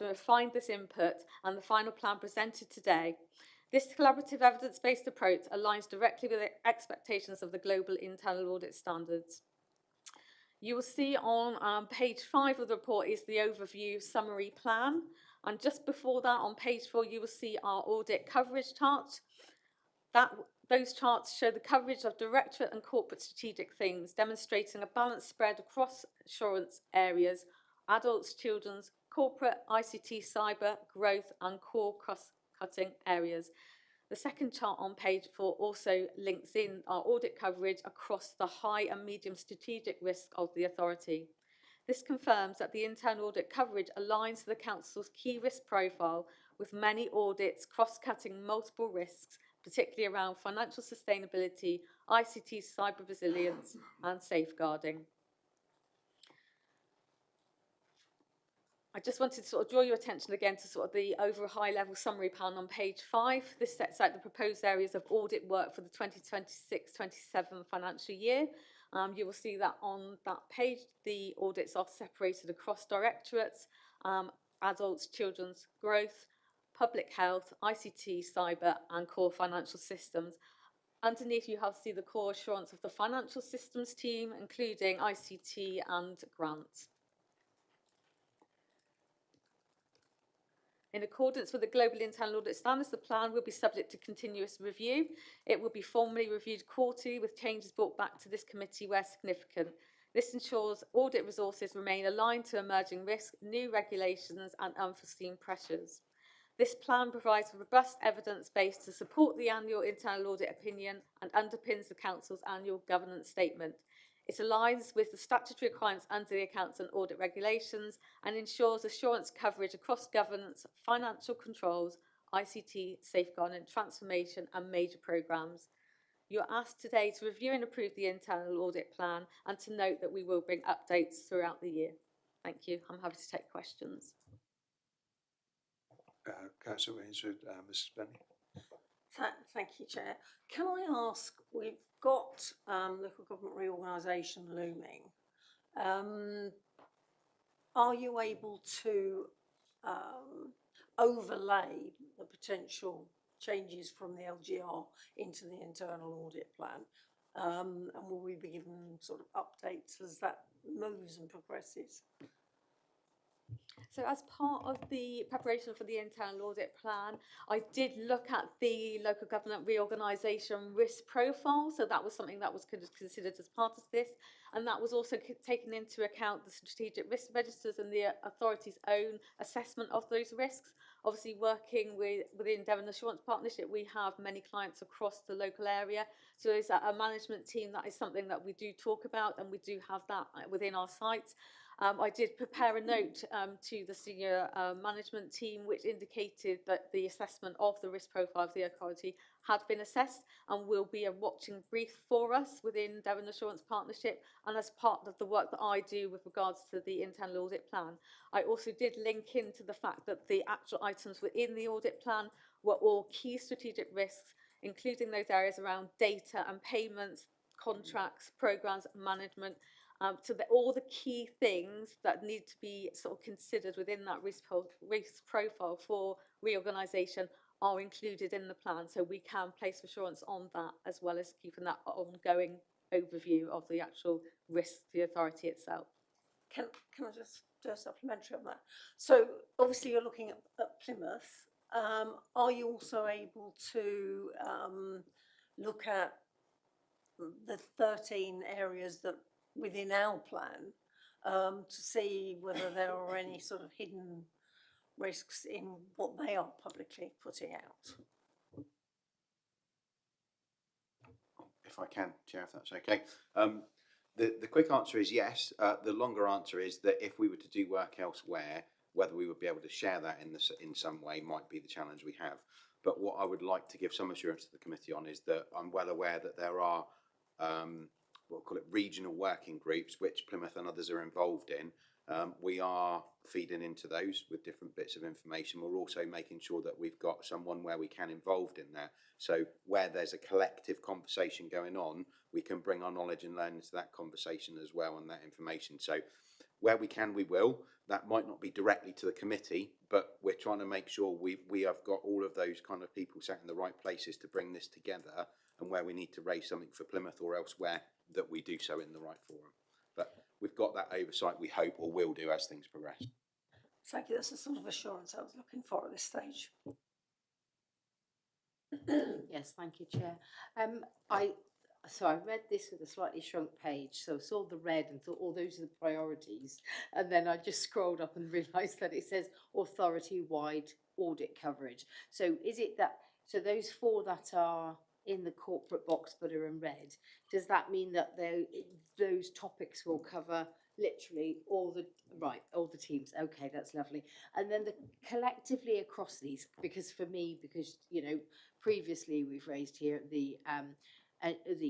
B: refined this input and the final plan presented today. This collaborative evidence-based approach aligns directly with the expectations of the Global Internal Audit Standards. You will see on page 5 of the report is the overview summary plan. And just before that, on page 4, you will see our audit coverage chart. Those charts show the coverage of directorate and corporate strategic themes, demonstrating a balanced spread across assurance areas, adults, children's, corporate, ICT, cyber, growth and core cost-cutting areas. The second chart on page 4 also links in our audit coverage across the high and medium strategic risk of the authority. This confirms that the internal audit coverage aligns to the Council's key risk profile, with many audits cross-cutting multiple risks, particularly around financial sustainability, ICT, cyber resilience and safeguarding. I just wanted to sort of draw your attention again to sort of the over high-level summary plan on page 5. This sets out the proposed areas of audit work for the 2026-27 financial year. You will see that on that page, the audits are separated across directorates, adults, children's, growth, public health, ICT, cyber and core financial systems. Underneath you have see the core assurance of the financial systems team, including ICT and grants. In accordance with the Global Internal Audit Standards, the plan will be subject to continuous review. It will be formally reviewed quarterly with changes brought back to this committee where significant. This ensures audit resources remain aligned to emerging risks, new regulations and unforeseen pressures. This plan provides a robust evidence base to support the annual internal audit opinion and underpins the Council's annual governance statement. It aligns with the statutory requirements under the Accounts and Audit Regulations and ensures assurance coverage across governance, financial controls, ICT, safeguarding, transformation and major programmes. You are asked today to review and approve the internal audit plan and to note that we will bring updates throughout the year. Thank you. I'm happy to take questions.
A: Councillor Rainsford, Mrs. Benny.
D: Thank you, Chair. Can I ask, we've got local government reorganisation looming. Are you able to overlay the potential changes from the LGR into the internal audit plan? And will we be given sort of updates as that moves and progresses?
B: So as part of the preparation for the internal audit plan, I did look at the local government reorganisation risk profile. So that was something that was considered as part of this. And that was also taken into account the strategic risk registers and the authority's own assessment of those risks. Obviously, working within Devon Assurance Partnership, we have many clients across the local area. So there's a management team that is something that we do talk about, and we do have that within our sites. I did prepare a note to the senior management team which indicated that the assessment of the risk profile of the authority had been assessed and will be a watching brief for us within Devon Assurance Partnership and as part of the work that I do with regards to the internal audit plan. I also did link into the fact that the actual items within the audit plan were all key strategic risks, including those areas around data and payments, contracts, programmes, management, so that all the key things that need to be sort of considered within that risk profile for reorganisation are included in the plan, so we can place assurance on that as well as keeping that ongoing overview of the actual risk to the authority itself.
D: Can I just do a supplementary on that? So obviously you're looking at Plymouth. Are you also able to look at the 13 areas that within our plan to see whether there are any sort of hidden risks in what they are publicly putting out?
L: If I can, Chair, if that's okay. The quick answer is yes. The longer answer is that if we were to do work elsewhere, whether we would be able to share that in some way might be the challenge we have. But what I would like to give some assurance to the committee on is that I'm well aware that there are we'll call it regional working groups, which Plymouth and others are involved in. We are feeding into those with different bits of information. We're also making sure that we've got someone where we can involved in there. So where there's a collective conversation going on, we can bring our knowledge and learning to that conversation as well and that information. So where we can, we will. That might not be directly to the committee, but we're trying to make sure we have got all of those kind of people sat in the right places to bring this together, and where we need to raise something for Plymouth or elsewhere, that we do so in the right forum. But we've got that oversight, we hope, or will do as things progress.
D: Thank you. That's the sort of assurance I was looking for at this stage.
H: Yes, thank you, Chair. So I read this with a slightly shrunk page, so I saw the red and thought, oh, those are the priorities. And then I just scrolled up and realised that it says authority-wide audit coverage. So is it that, so those 4 that are in the corporate box but are in red, does that mean that those topics will cover literally all the teams? Okay, that's lovely. And then collectively across these, because for me, you know, previously we've raised here the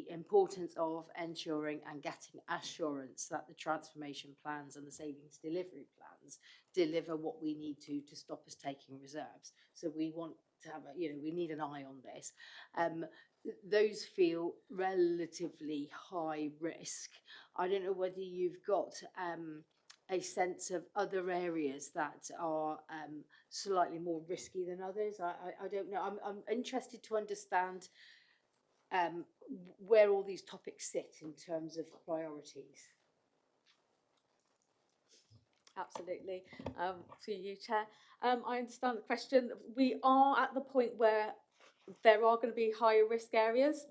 H: importance of ensuring and getting assurance that the transformation plans and the savings delivery plans deliver what we need to stop us taking reserves. So we want to have we need an eye on this. Those feel relatively high risk. I don't know whether you've got a sense of other areas that are slightly more risky than others. I don't know. I'm interested to understand where all these topics sit in terms of priorities.
B: Absolutely. To you, Chair. I understand the question. We are at the point where there are going to be higher risk areas.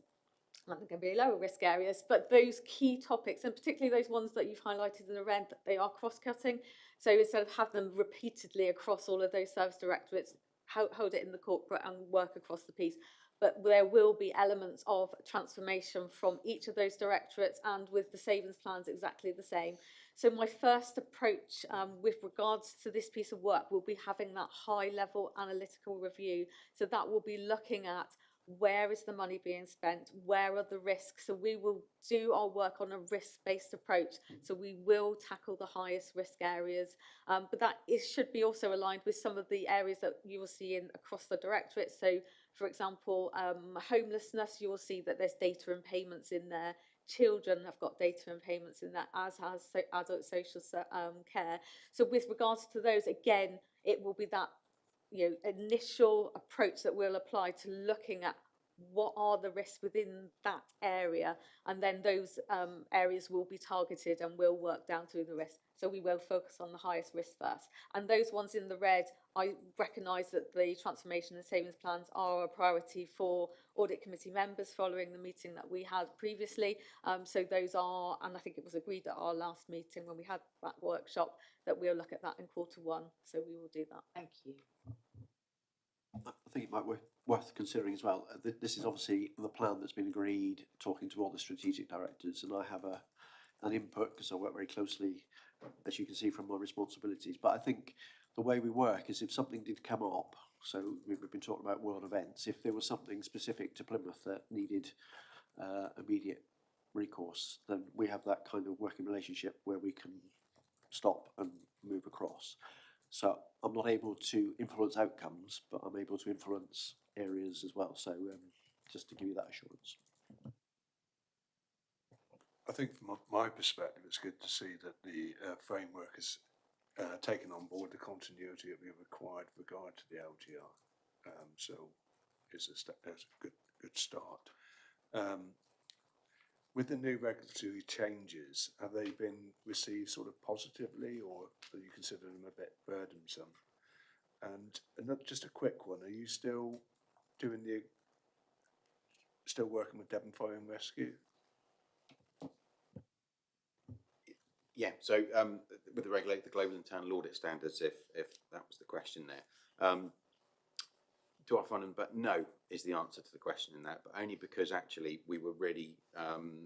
B: Not going to be lower risk areas, but those key topics, and particularly those ones that you've highlighted in the red, they are cross-cutting. So instead of have them repeatedly across all of those service directorates, hold it in the corporate and work across the piece. But there will be elements of transformation from each of those directorates, and with the savings plans exactly the same. So my first approach with regards to this piece of work will be having that high level analytical review. So that will be looking at where is the money being spent, where are the risks. So we will do our work on a risk-based approach. So we will tackle the highest risk areas, but that should be also aligned with some of the areas that you will see in across the directorate. So for example, homelessness, you will see that there's data and payments in there. Children have got data and payments in that, as has adult social care. So with regards to those, again, it will be that initial approach that we'll apply to looking at what are the risks within that area, and then those areas will be targeted and we'll work down through the risk. So we will focus on the highest risk first, and those ones in the red, I recognise that the transformation and savings plans are a priority for audit committee members following the meeting that we had previously. So those are, and I think it was agreed at our last meeting when we had that workshop, that we'll look at that in Q1. So we will do that.
H: Thank you.
E: I think it might be worth considering as well. This is obviously the plan that's been agreed, talking to all the strategic directors, and I have an input because I work very closely, as you can see from my responsibilities. But I think the way we work is if something did come up, so we've been talking about world events, if there was something specific to Plymouth that needed immediate recourse, then we have that kind of working relationship where we can stop and move across. So I'm not able to influence outcomes, but I'm able to influence areas as well. So just to give you that assurance.
A: I think from my perspective, it's good to see that the framework has taken on board the continuity that we have required with regard to the LGR. So it's a good start. With the new regulatory changes, have they been received sort of positively, or do you consider them a bit burdensome? And just a quick one: are you still working with Devon Fire and Rescue?
L: Yeah. So with the global internal audit standards, if that was the question there. Do I find them? But no is the answer to the question in that, but only because actually we were really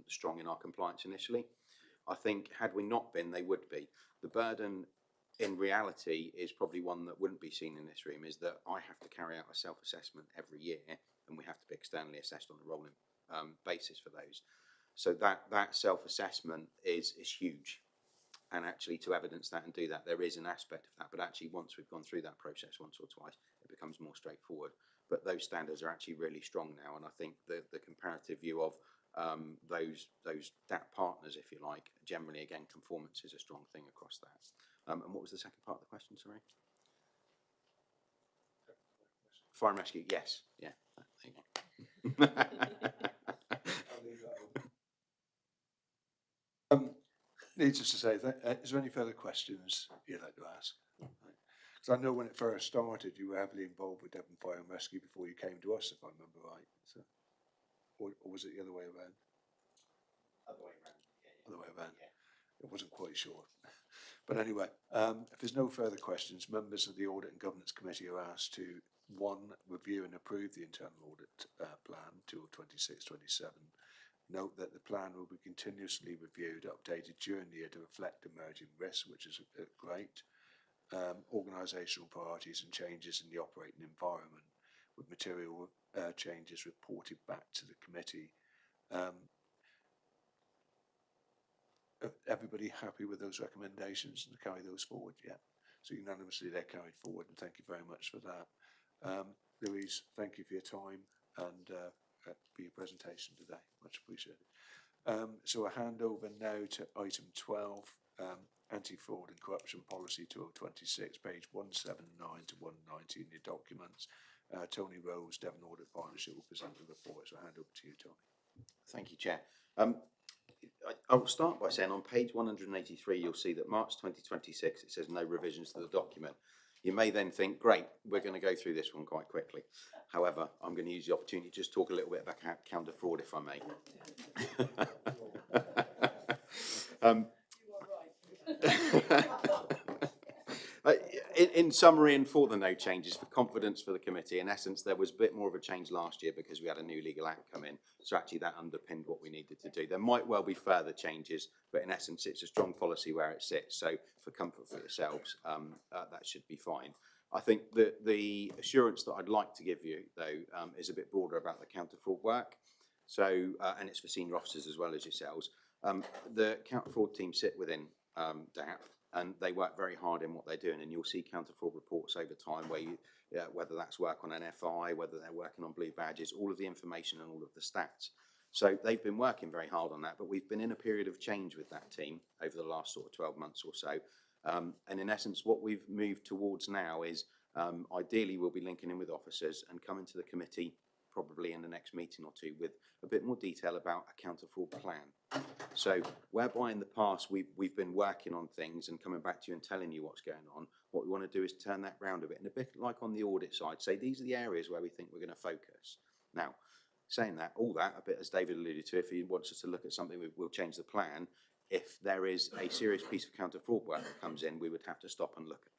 L: strong in our compliance initially. I think had we not been, they would be. The burden in reality is probably one that wouldn't be seen in this room, is that I have to carry out a self-assessment every year, and we have to be externally assessed on a rolling basis for those. So that self-assessment is huge. And actually to evidence that and do that, there is an aspect of that. But actually once we've gone through that process once or twice, it becomes more straightforward. But those standards are actually really strong now. And I think the comparative view of those DAP partners, if you like, generally, again, conformance is a strong thing across that. And what was the second part of the question, sorry? Fire and rescue, yes. Yeah, there you go.
A: Needless to say, is there any further questions you'd like to ask? Because I know when it first started, you were heavily involved with Devon Fire and Rescue before you came to us, if I remember right. So, or was it the other way around?
L: Other way around. Yeah.
A: Other way around.
L: Yeah.
A: I wasn't quite sure. But anyway, if there's no further questions, members of the Audit and Governance Committee are asked to, 1, review and approve the internal audit plan till 26-27. Note that the plan will be continuously reviewed, updated during the year to reflect emerging risks, which is great. Organisational priorities and changes in the operating environment, with material changes reported back to the committee. Everybody happy with those recommendations and to carry those forward? Yeah. So unanimously they're carried forward, and thank you very much for that. Louise, thank you for your time and for your presentation today. Much appreciated. So I hand over now to item 12, Anti-Fraud and Corruption Policy 2026, page 179 to 190 in your documents. Tony Rose, Devon Audit Partnership, will present the report. So I hand over to you, Tony.
L: Thank you, Chair. I'll start by saying on page 183, you'll see that March 2026, it says no revisions to the document. You may then think, great, we're going to go through this one quite quickly. However, I'm going to use the opportunity to just talk a little bit about counter fraud, if I may. In summary, and for the no changes, for confidence for the committee, in essence, there was a bit more of a change last year because we had a new legal act come in. So actually that underpinned what we needed to do. There might well be further changes, but in essence, it's a strong policy where it sits. So for comfort for yourselves, that should be fine. I think that the assurance that I'd like to give you, though, is a bit broader about the counter fraud work. So, and it's for senior officers as well as yourselves. The counter fraud team sit within DAP, and they work very hard in what they're doing. And you'll see counter fraud reports over time where you, whether that's work on an FI, whether they're working on blue badges, all of the information and all of the stats. So they've been working very hard on that, but we've been in a period of change with that team over the last sort of 12 months or so. And in essence, what we've moved towards now is ideally we'll be linking in with officers and coming to the committee probably in the next meeting or two with a bit more detail about a counter fraud plan. So whereby in the past we've been working on things and coming back to you and telling you what's going on, what we want to do is turn that round a bit, and a bit like on the audit side, say these are the areas where we think we're going to focus. Now, saying that, all that, a bit as David alluded to, if he wants us to look at something, we'll change the plan. If there is a serious piece of counter fraud work that comes in, we would have to stop and look at that.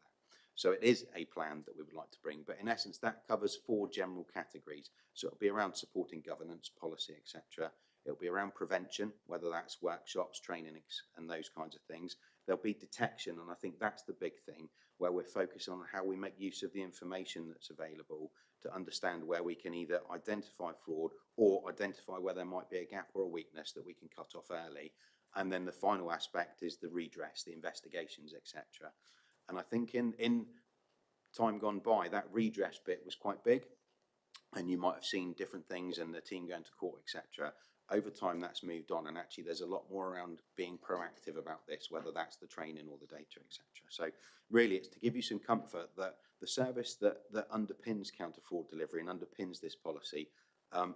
L: So it is a plan that we would like to bring, but in essence, that covers 4 general categories. So it'll be around supporting governance, policy, etc. It'll be around prevention, whether that's workshops, training, and those kinds of things. There'll be detection, and I think that's the big thing, where we're focusing on how we make use of the information that's available to understand where we can either identify fraud or identify where there might be a gap or a weakness that we can cut off early. And then the final aspect is the redress, the investigations, etc. And I think in time gone by, that redress bit was quite big, and you might have seen different things and the team going to court, etc. Over time, that's moved on, and actually there's a lot more around being proactive about this, whether that's the training or the data, etc. So really, it's to give you some comfort that the service that underpins counter fraud delivery and underpins this policy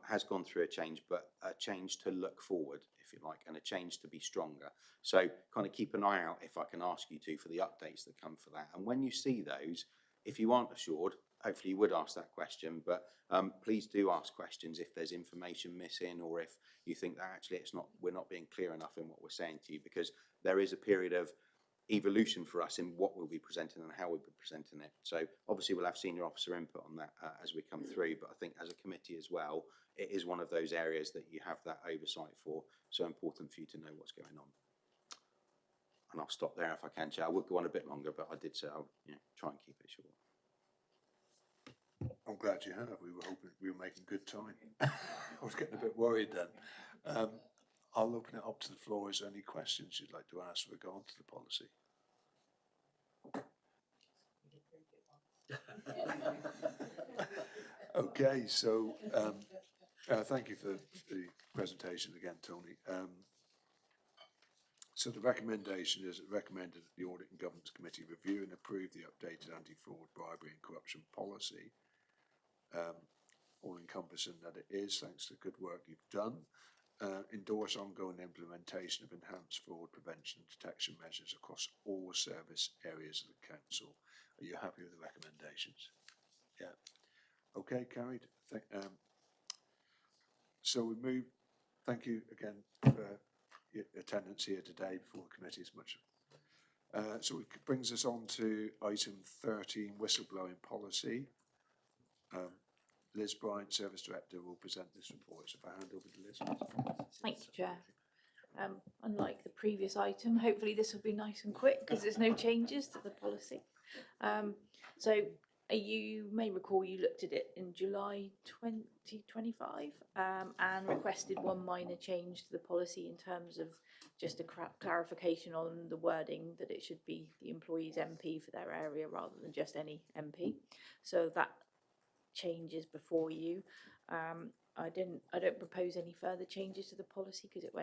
L: has gone through a change, but a change to look forward, if you like, and a change to be stronger. So kind of keep an eye out, if I can ask you to, for the updates that come for that. And when you see those, if you aren't assured, hopefully you would ask that question, but please do ask questions if there's information missing, or if you think that actually we're not being clear enough in what we're saying to you, because there is a period of evolution for us in what we'll be presenting and how we'll be presenting it. So obviously we'll have senior officer input on that as we come through, but I think as a committee as well, it is one of those areas that you have that oversight for, so important for you to know what's going on. And I'll stop there if I can, Chair. I would go on a bit longer, but I did say I'll try and keep it short.
A: I'm glad you have. We were hoping we were making good time. I was getting a bit worried then. I'll open it up to the floor. Is there any questions you'd like to ask with regard to the policy? Okay, so thank you for the presentation again, Tony. So the recommendation is recommended that the Audit and Governance Committee review and approve the updated anti-fraud, bribery and corruption policy, all-encompassing that it is, thanks to the good work you've done. Endorse ongoing implementation of enhanced fraud prevention and detection measures across all service areas of the Council. Are you happy with the recommendations? Yeah. Okay, carried. So we move. Thank you again for your attendance here today before the committee as much. So it brings us on to item 13, whistleblowing policy. Liz Bryant, Service Director, will present this report. So if I hand over to Liz.
M: Thank you, Chair. Unlike the previous item, hopefully this will be nice and quick because there's no changes to the policy. So you may recall you looked at it in July 2025 and requested one minor change to the policy in terms of just a clarification on the wording that it should be the employee's MP for their area rather than just any MP. So that changes before you. I don't propose any further changes to the policy because it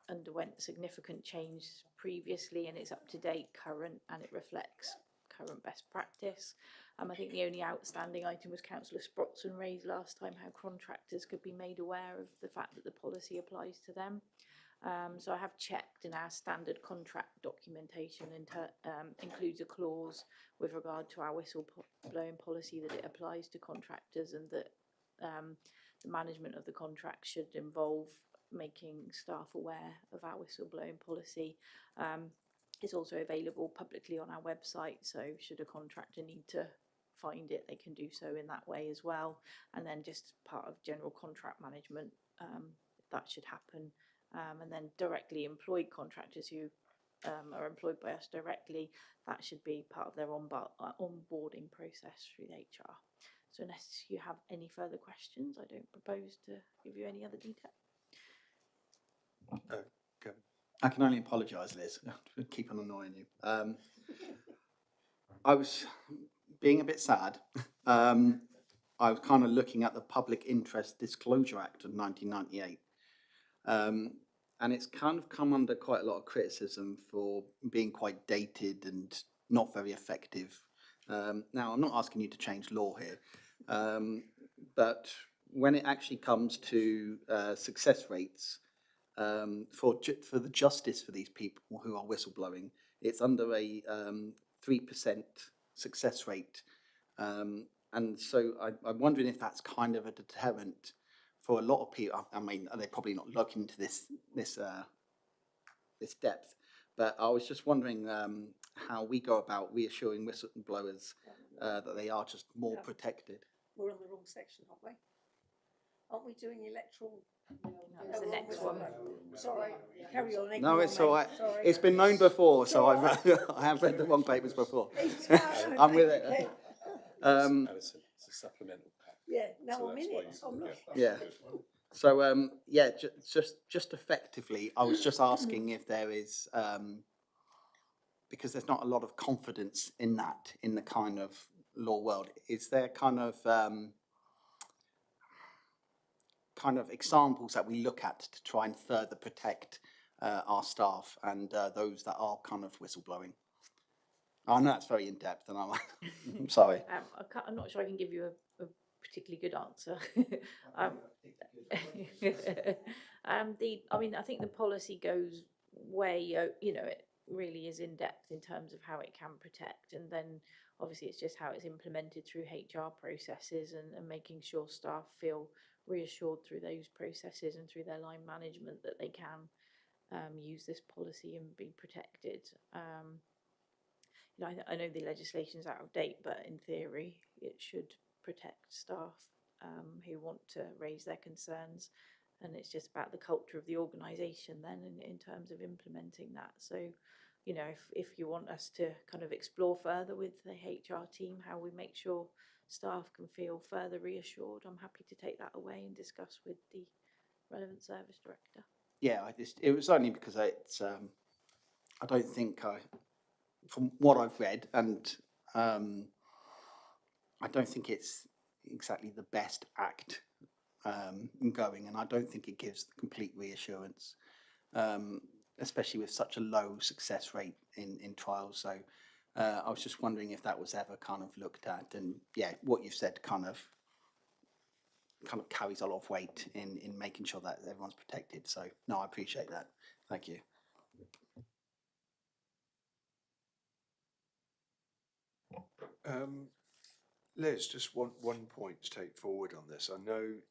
M: underwent significant change previously, and it's up to date, current, and it reflects current best practice. I think the only outstanding item was Councillor Sprotson raised last time, how contractors could be made aware of the fact that the policy applies to them. So I have checked, and our standard contract documentation includes a clause with regard to our whistleblowing policy that it applies to contractors, and that the management of the contract should involve making staff aware of our whistleblowing policy. It's also available publicly on our website, so should a contractor need to find it, they can do so in that way as well. And then just part of general contract management, that should happen. And then directly employed contractors who are employed by us directly, that should be part of their onboarding process through the HR. So unless you have any further questions, I don't propose to give you any other detail.
A: Kevin?
J: I can only apologise, Liz, for keep on annoying you. I was being a bit sad. I was kind of looking at the Public Interest Disclosure Act of 1998. And it's kind of come under quite a lot of criticism for being quite dated and not very effective. Now, I'm not asking you to change law here, but when it actually comes to success rates for the justice for these people who are whistleblowing, it's under a 3% success rate. And so I'm wondering if that's kind of a deterrent for a lot of people. I mean, they're probably not looking into this depth, but I was just wondering how we go about reassuring whistleblowers that they are just more protected.
D: We're on the wrong section, aren't we? Aren't we doing electoral?
M: No, that's the next one.
D: Sorry, carry on.
J: No, it's all right.
D: Sorry.
J: It's been known before, so I have read the wrong papers before. I'm with it.
F: Alison, it's a supplemental pack.
D: Yeah, no,
F: So
D: I'm
F: that's
D: in
F: why
D: it.
F: you-
D: I'm not.
J: Yeah. So yeah, just effectively, I was just asking if there is because there's not a lot of confidence in that in the kind of law world. Is there kind of examples that we look at to try and further protect our staff and those that are kind of whistleblowing? I know that's very in depth, and I'm sorry.
M: I'm not sure I can give you a particularly good answer. I mean, I think the policy goes way, it really is in depth in terms of how it can protect, and then obviously it's just how it's implemented through HR processes and making sure staff feel reassured through those processes and through their line management that they can use this policy and be protected. I know the legislation is out of date, but in theory, it should protect staff who want to raise their concerns. And it's just about the culture of the organisation then in terms of implementing that. So, if you want us to kind of explore further with the HR team how we make sure staff can feel further reassured, I'm happy to take that away and discuss with the relevant service director.
J: Yeah, it was only because it's I don't think from what I've read, and I don't think it's exactly the best act going, and I don't think it gives complete reassurance, especially with such a low success rate in trials. So I was just wondering if that was ever kind of looked at, and yeah, what you've said kind of carries a lot of weight in making sure that everyone's protected. So no, I appreciate that. Thank you.
A: Liz, just one point to take forward on this. I know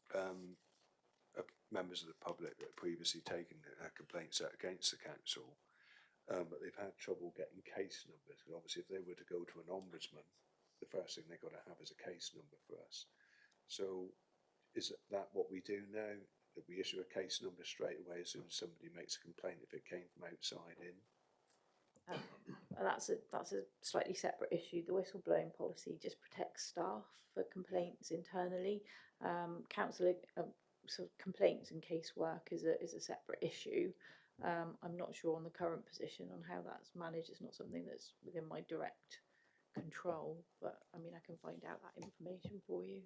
A: members of the public that have previously taken complaints out against the council, but they've had trouble getting case numbers. Obviously, if they were to go to an ombudsman, the first thing they've got to have is a case number for us. So is that what we do now? That we issue a case number straight away as soon as somebody makes a complaint if it came from outside in?
M: That's a slightly separate issue. The whistleblowing policy just protects staff for complaints internally. Council sort of complaints and casework is a separate issue. I'm not sure on the current position on how that's managed. It's not something that's within my direct control, but I mean I can find out that information for you.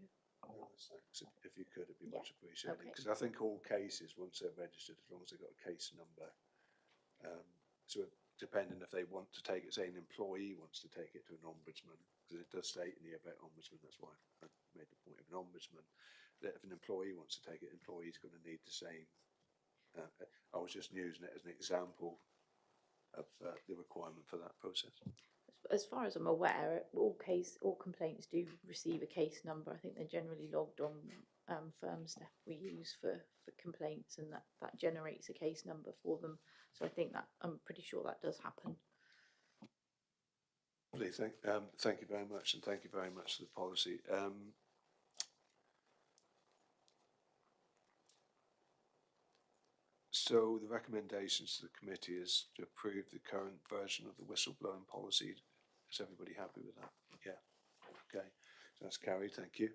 A: If you could, it'd be much appreciated.
M: Okay.
A: Because I think all cases, once they're registered, as long as they've got a case number, so depending if they want to take it, say an employee wants to take it to an ombudsman, because it does state in the about ombudsman, that's why I made the point of an ombudsman, that if an employee wants to take it, an employee's going to need the same I was just using it as an example of the requirement for that process.
M: As far as I'm aware, all complaints do receive a case number. I think they're generally logged on firms that we use for complaints, and that generates a case number for them. So I think that, I'm pretty sure that does happen.
A: Please, thank you very much, and thank you very much for the policy. So the recommendations to the committee is to approve the current version of the whistleblowing policy. Is everybody happy with that? Yeah. Okay. So that's carried. Thank you.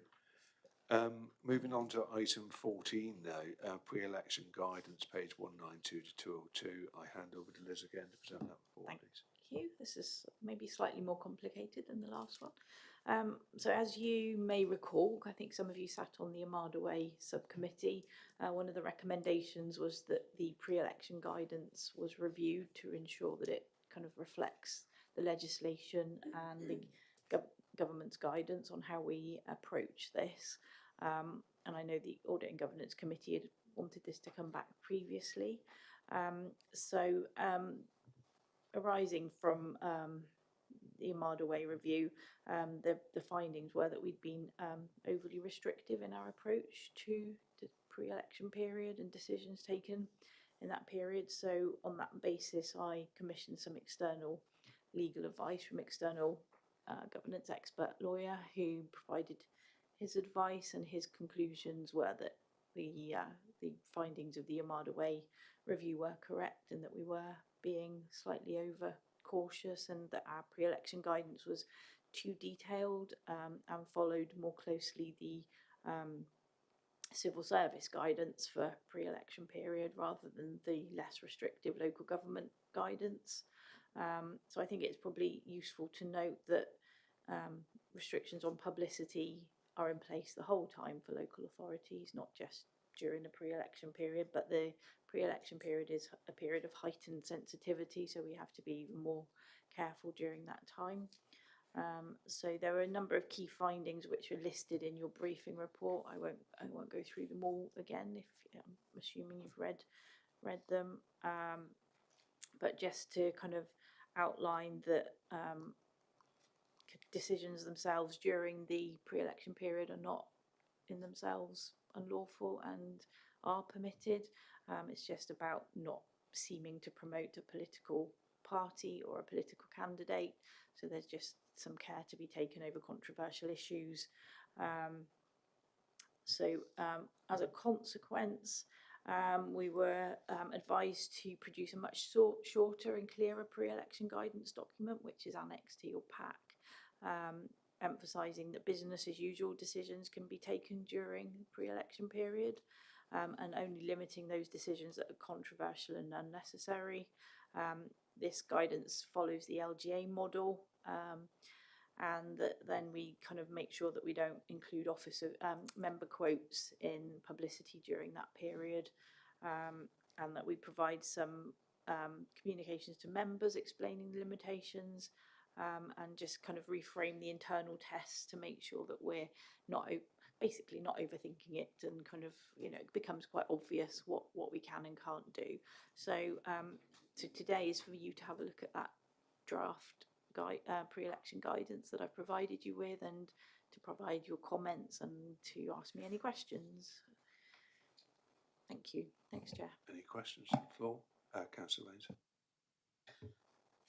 A: Moving on to item 14 now, pre-election guidance, page 192 to 202. I hand over to Liz again to present that report, please.
M: Thank you. This is maybe slightly more complicated than the last one. So as you may recall, I think some of you sat on the Armada Way subcommittee. One of the recommendations was that the pre-election guidance was reviewed to ensure that it kind of reflects the legislation and the government's guidance on how we approach this. And I know the Audit and Governance Committee had wanted this to come back previously. Arising from the Armada Way review, the findings were that we'd been overly restrictive in our approach to the pre-election period and decisions taken in that period. So on that basis, I commissioned some external legal advice from external governance expert lawyer who provided his advice, and his conclusions were that the findings of the Armada Way review were correct, and that we were being slightly over cautious, and that our pre-election guidance was too detailed and followed more closely the civil service guidance for pre-election period rather than the less restrictive local government guidance. So I think it's probably useful to note that restrictions on publicity are in place the whole time for local authorities, not just during the pre-election period, but the pre-election period is a period of heightened sensitivity, so we have to be even more careful during that time. So there are a number of key findings which are listed in your briefing report. I won't go through them all again, if I'm assuming you've read them, but just to kind of outline that decisions themselves during the pre-election period are not in themselves unlawful and are permitted. It's just about not seeming to promote a political party or a political candidate. So there's just some care to be taken over controversial issues. As a consequence, we were advised to produce a much shorter and clearer pre-election guidance document, which is annexed to your pack, emphasising that business as usual decisions can be taken during the pre-election period, and only limiting those decisions that are controversial and unnecessary. This guidance follows the LGA model, and that then we kind of make sure that we don't include member quotes in publicity during that period, and that we provide some communications to members explaining the limitations, and just kind of reframe the internal tests to make sure that we're basically not overthinking it, and kind of, it becomes quite obvious what we can and can't do. So today is for you to have a look at that draft pre-election guidance that I've provided you with, and to provide your comments and to ask me any questions. Thank you. Thanks, Chair.
A: Any questions on the floor? Councillor Rains.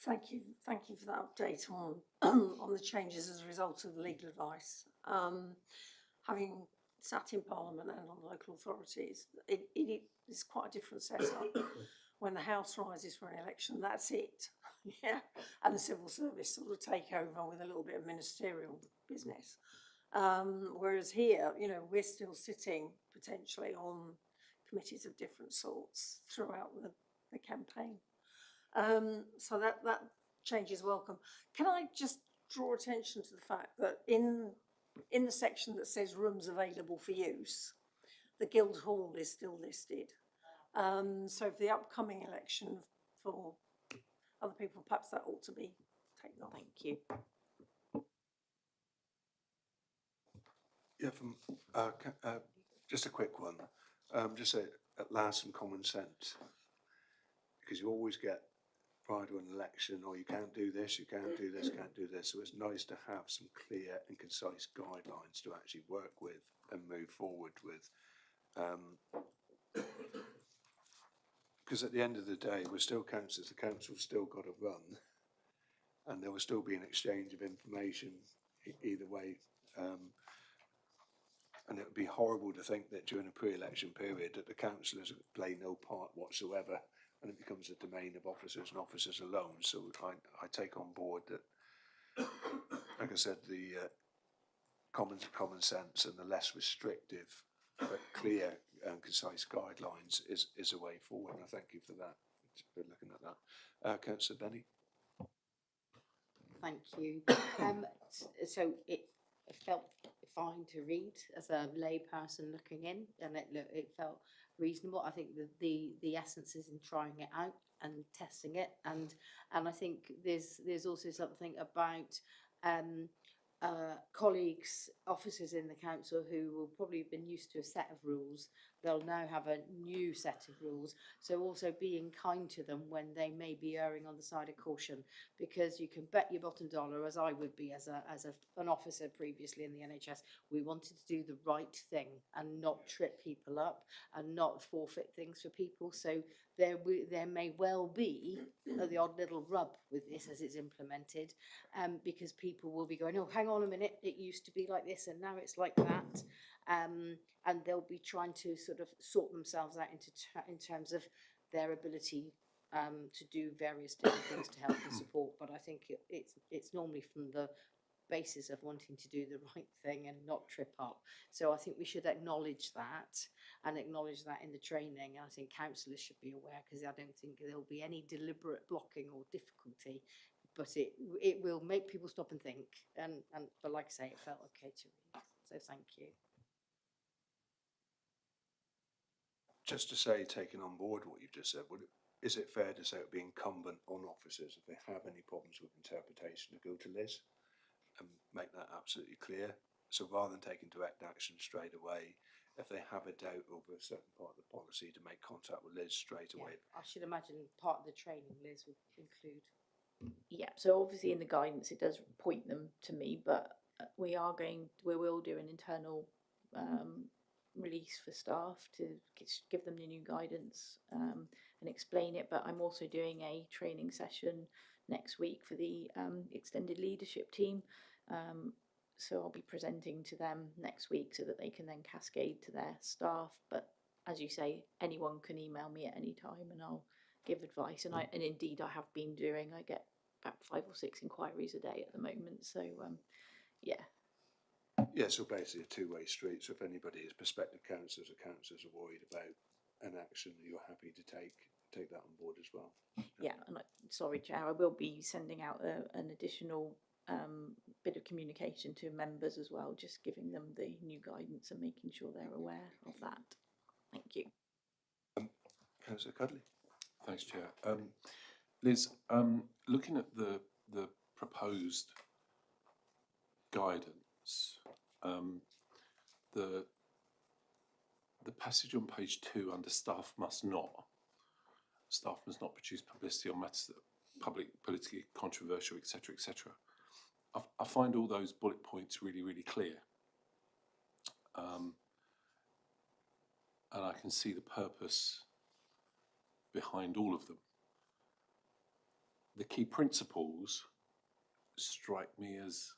D: Thank you for that update on on the changes as a result of legal advice. Having sat in Parliament and on local authorities, it is quite a different setup. When the House rises for an election, that's it. Yeah, and the civil service sort of take over with a little bit of ministerial business. Whereas here, we're still sitting potentially on committees of different sorts throughout the campaign. So that change is welcome. Can I just draw attention to the fact that in the section that says rooms available for use, the Guildhall is still listed. So for the upcoming election for other people, perhaps that ought to be taken off.
M: Thank you.
A: Yeah, just a quick one. Just say, at last some common sense, because you always get prior to an election, or you can't do this, you can't do this, can't do this. So it's nice to have some clear and concise guidelines to actually work with and move forward with. Because at the end of the day, we're still councillors, the council's still got to run, and there will still be an exchange of information either way. And it would be horrible to think that during a pre-election period that the councillors play no part whatsoever, and it becomes a domain of officers and officers alone. So I take on board that, like I said, the common sense and the less restrictive but clear and concise guidelines is a way forward. And I thank you for that, for looking at that. Councillor Benny.
H: Thank you. So it felt fine to read as a lay person looking in, and it felt reasonable. I think the essence is in trying it out and testing it, and I think there's also something about colleagues, officers in the council who will probably have been used to a set of rules. They'll now have a new set of rules. So also being kind to them when they may be erring on the side of caution, because you can bet your bottom dollar, as I would be as an officer previously in the NHS, we wanted to do the right thing and not trip people up and not forfeit things for people. So there may well be the odd little rub with this as it's implemented, because people will be going, oh, hang on a minute, it used to be like this and now it's like that. And they'll be trying to sort of sort themselves out in terms of their ability to do various different things to help and support. But I think it's normally from the basis of wanting to do the right thing and not trip up. So I think we should acknowledge that and acknowledge that in the training. And I think councillors should be aware, because I don't think there'll be any deliberate blocking or difficulty, but it will make people stop and think. But like I say, it felt okay to read. So thank you.
A: Just to say, taking on board what you've just said, is it fair to say it would be incumbent on officers, if they have any problems with interpretation, to go to Liz and make that absolutely clear? So rather than taking direct action straight away, if they have a doubt over a certain part of the policy, to make contact with Liz straight away.
H: I should imagine part of the training, Liz, would include.
M: Yeah, so obviously in the guidance it does point them to me, but we will do an internal release for staff to give them the new guidance and explain it. But I'm also doing a training session next week for the extended leadership team. So I'll be presenting to them next week so that they can then cascade to their staff. But as you say, anyone can email me at any time and I'll give advice. And indeed I have been doing, I get about 5 or 6 inquiries a day at the moment. So yeah.
A: Yeah, so basically a two-way street. So if anybody is prospective councillors or councillors are worried about an action, you're happy to take that on board as well.
M: Yeah, and sorry, Chair, I will be sending out an additional bit of communication to members as well, just giving them the new guidance and making sure they're aware of that. Thank you.
A: Councillor Cudley.
F: Thanks, Chair. Liz, looking at the proposed guidance, the passage on page 2 under staff must not produce publicity on matters that are public, politically controversial, etc., etc. I find all those bullet points really, really clear, and I can see the purpose behind all of them. The key principles strike me as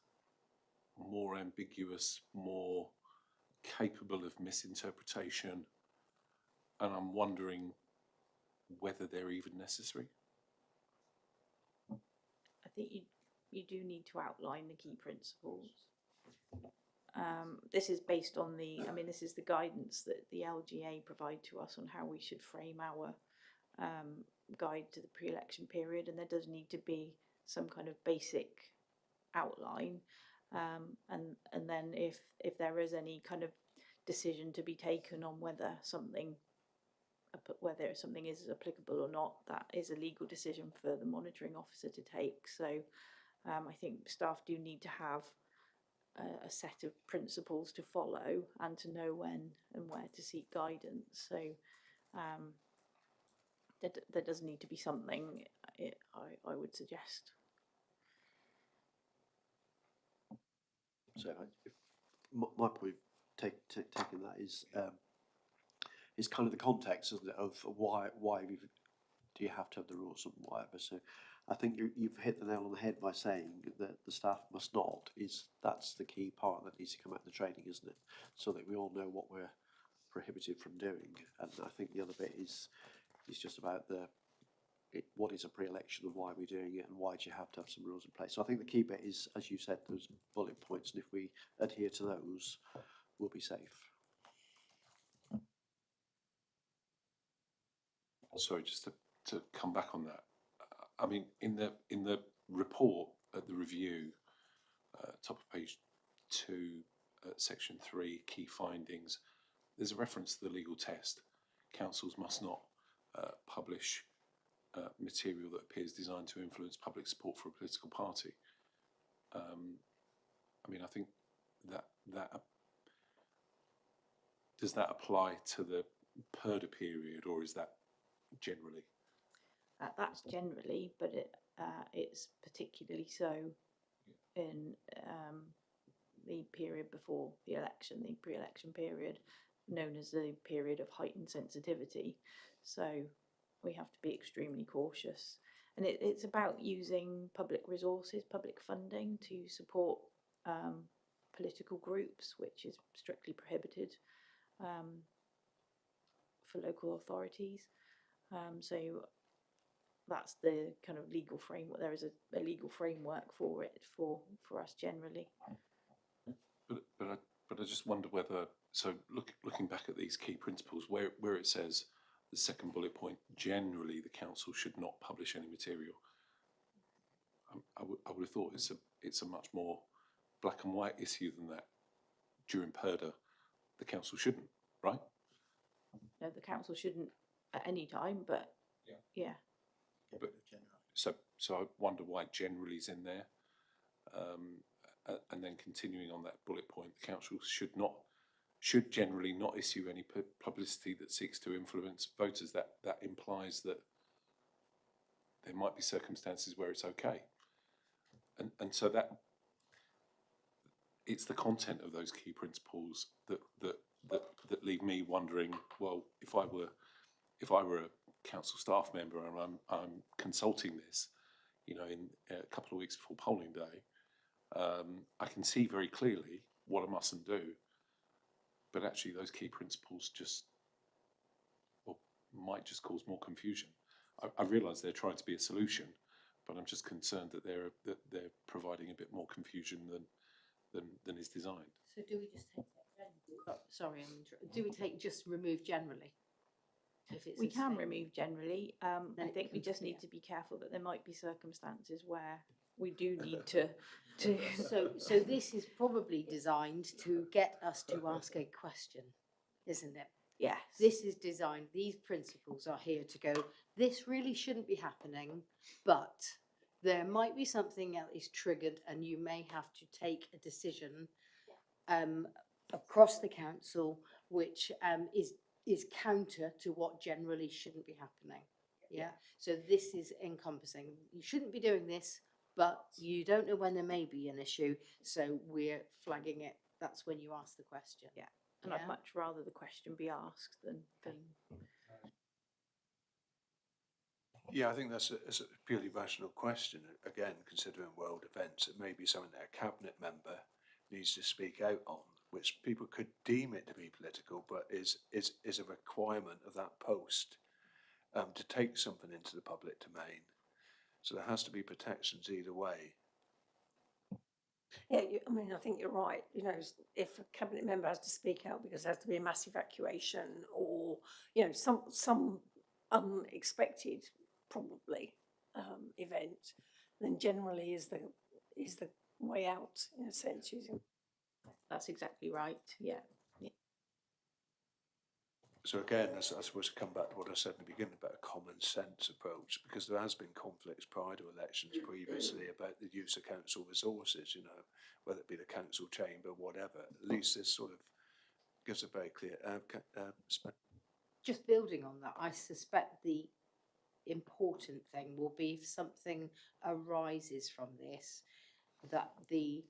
F: more ambiguous, more capable of misinterpretation, and I'm wondering whether they're even necessary.
M: I think you do need to outline the key principles. This is based on this is the guidance that the LGA provide to us on how we should frame our guide to the pre-election period, and there does need to be some kind of basic outline, and then if there is any kind of decision to be taken on whether something is applicable or not, that is a legal decision for the monitoring officer to take. So I think staff do need to have a set of principles to follow and to know when and where to seek guidance. So there does need to be something, I would suggest.
E: So if my point taking that is kind of the context, isn't it, of why do you have to have the rules and whatever. So I think you've hit the nail on the head by saying that the staff must not. That's the key part that needs to come out of the training, isn't it? So that we all know what we're prohibited from doing. And I think the other bit is just about what is a pre-election and why we're doing it and why do you have to have some rules in place. So I think the key bit is, as you said, those bullet points, and if we adhere to those, we'll be safe.
F: Sorry, just to come back on that. I mean, in the report at the review, top of page 2, section 3, key findings, there's a reference to the legal test. Councils must not publish material that appears designed to influence public support for a political party. I mean, I think that does that apply to the PERDA period, or is that generally?
M: That's generally, but it's particularly so in the period before the election, the pre-election period, known as the period of heightened sensitivity. So we have to be extremely cautious. And it's about using public resources, public funding to support political groups, which is strictly prohibited for local authorities. So that's the kind of legal framework. There is a legal framework for it for us generally.
F: But I just wonder whether, so looking back at these key principles, where it says the second bullet point, generally the council should not publish any material. I would have thought it's a much more black and white issue than that. During PERDA, the council shouldn't, right?
M: No, the council shouldn't at any time, but yeah.
F: But, so I wonder why generally's in there. And then continuing on that bullet point, the council should generally not issue any publicity that seeks to influence voters. That implies that there might be circumstances where it's okay. And so that it's the content of those key principles that leave me wondering, well, if I were a council staff member and I'm consulting this, in a couple of weeks before polling day, I can see very clearly what I mustn't do, but actually those key principles might just cause more confusion. I realise they're trying to be a solution, but I'm just concerned that they're providing a bit more confusion than is designed.
H: So do we just take that? Sorry, do we just remove generally?
M: We can remove generally. I think we just need to be careful that there might be circumstances where we do need to.
H: So this is probably designed to get us to ask a question, isn't it?
M: Yes.
H: This is designed, these principles are here to go, this really shouldn't be happening, but there might be something that is triggered and you may have to take a decision across the council which is counter to what generally shouldn't be happening. Yeah. So this is encompassing. You shouldn't be doing this, but you don't know when there may be an issue, so we're flagging it. That's when you ask the question.
M: Yeah. And I'd much rather the question be asked than.
A: Yeah, I think that's a purely rational question. Again, considering world events, it may be something that a cabinet member needs to speak out on, which people could deem it to be political, but is a requirement of that post to take something into the public domain. So there has to be protections either way.
D: Yeah, I think you're right. If a cabinet member has to speak out because there has to be a mass evacuation or, some unexpected, probably, event, then generally is the way out, in a sense, using.
M: That's exactly right. Yeah.
A: So again, I suppose to come back to what I said in the beginning about a common sense approach, because there has been conflicts prior to elections previously about the use of council resources, whether it be the council chamber, whatever. At least this sort of gives a very clear.
H: just building on that, I suspect the important thing will be if something arises from this, that the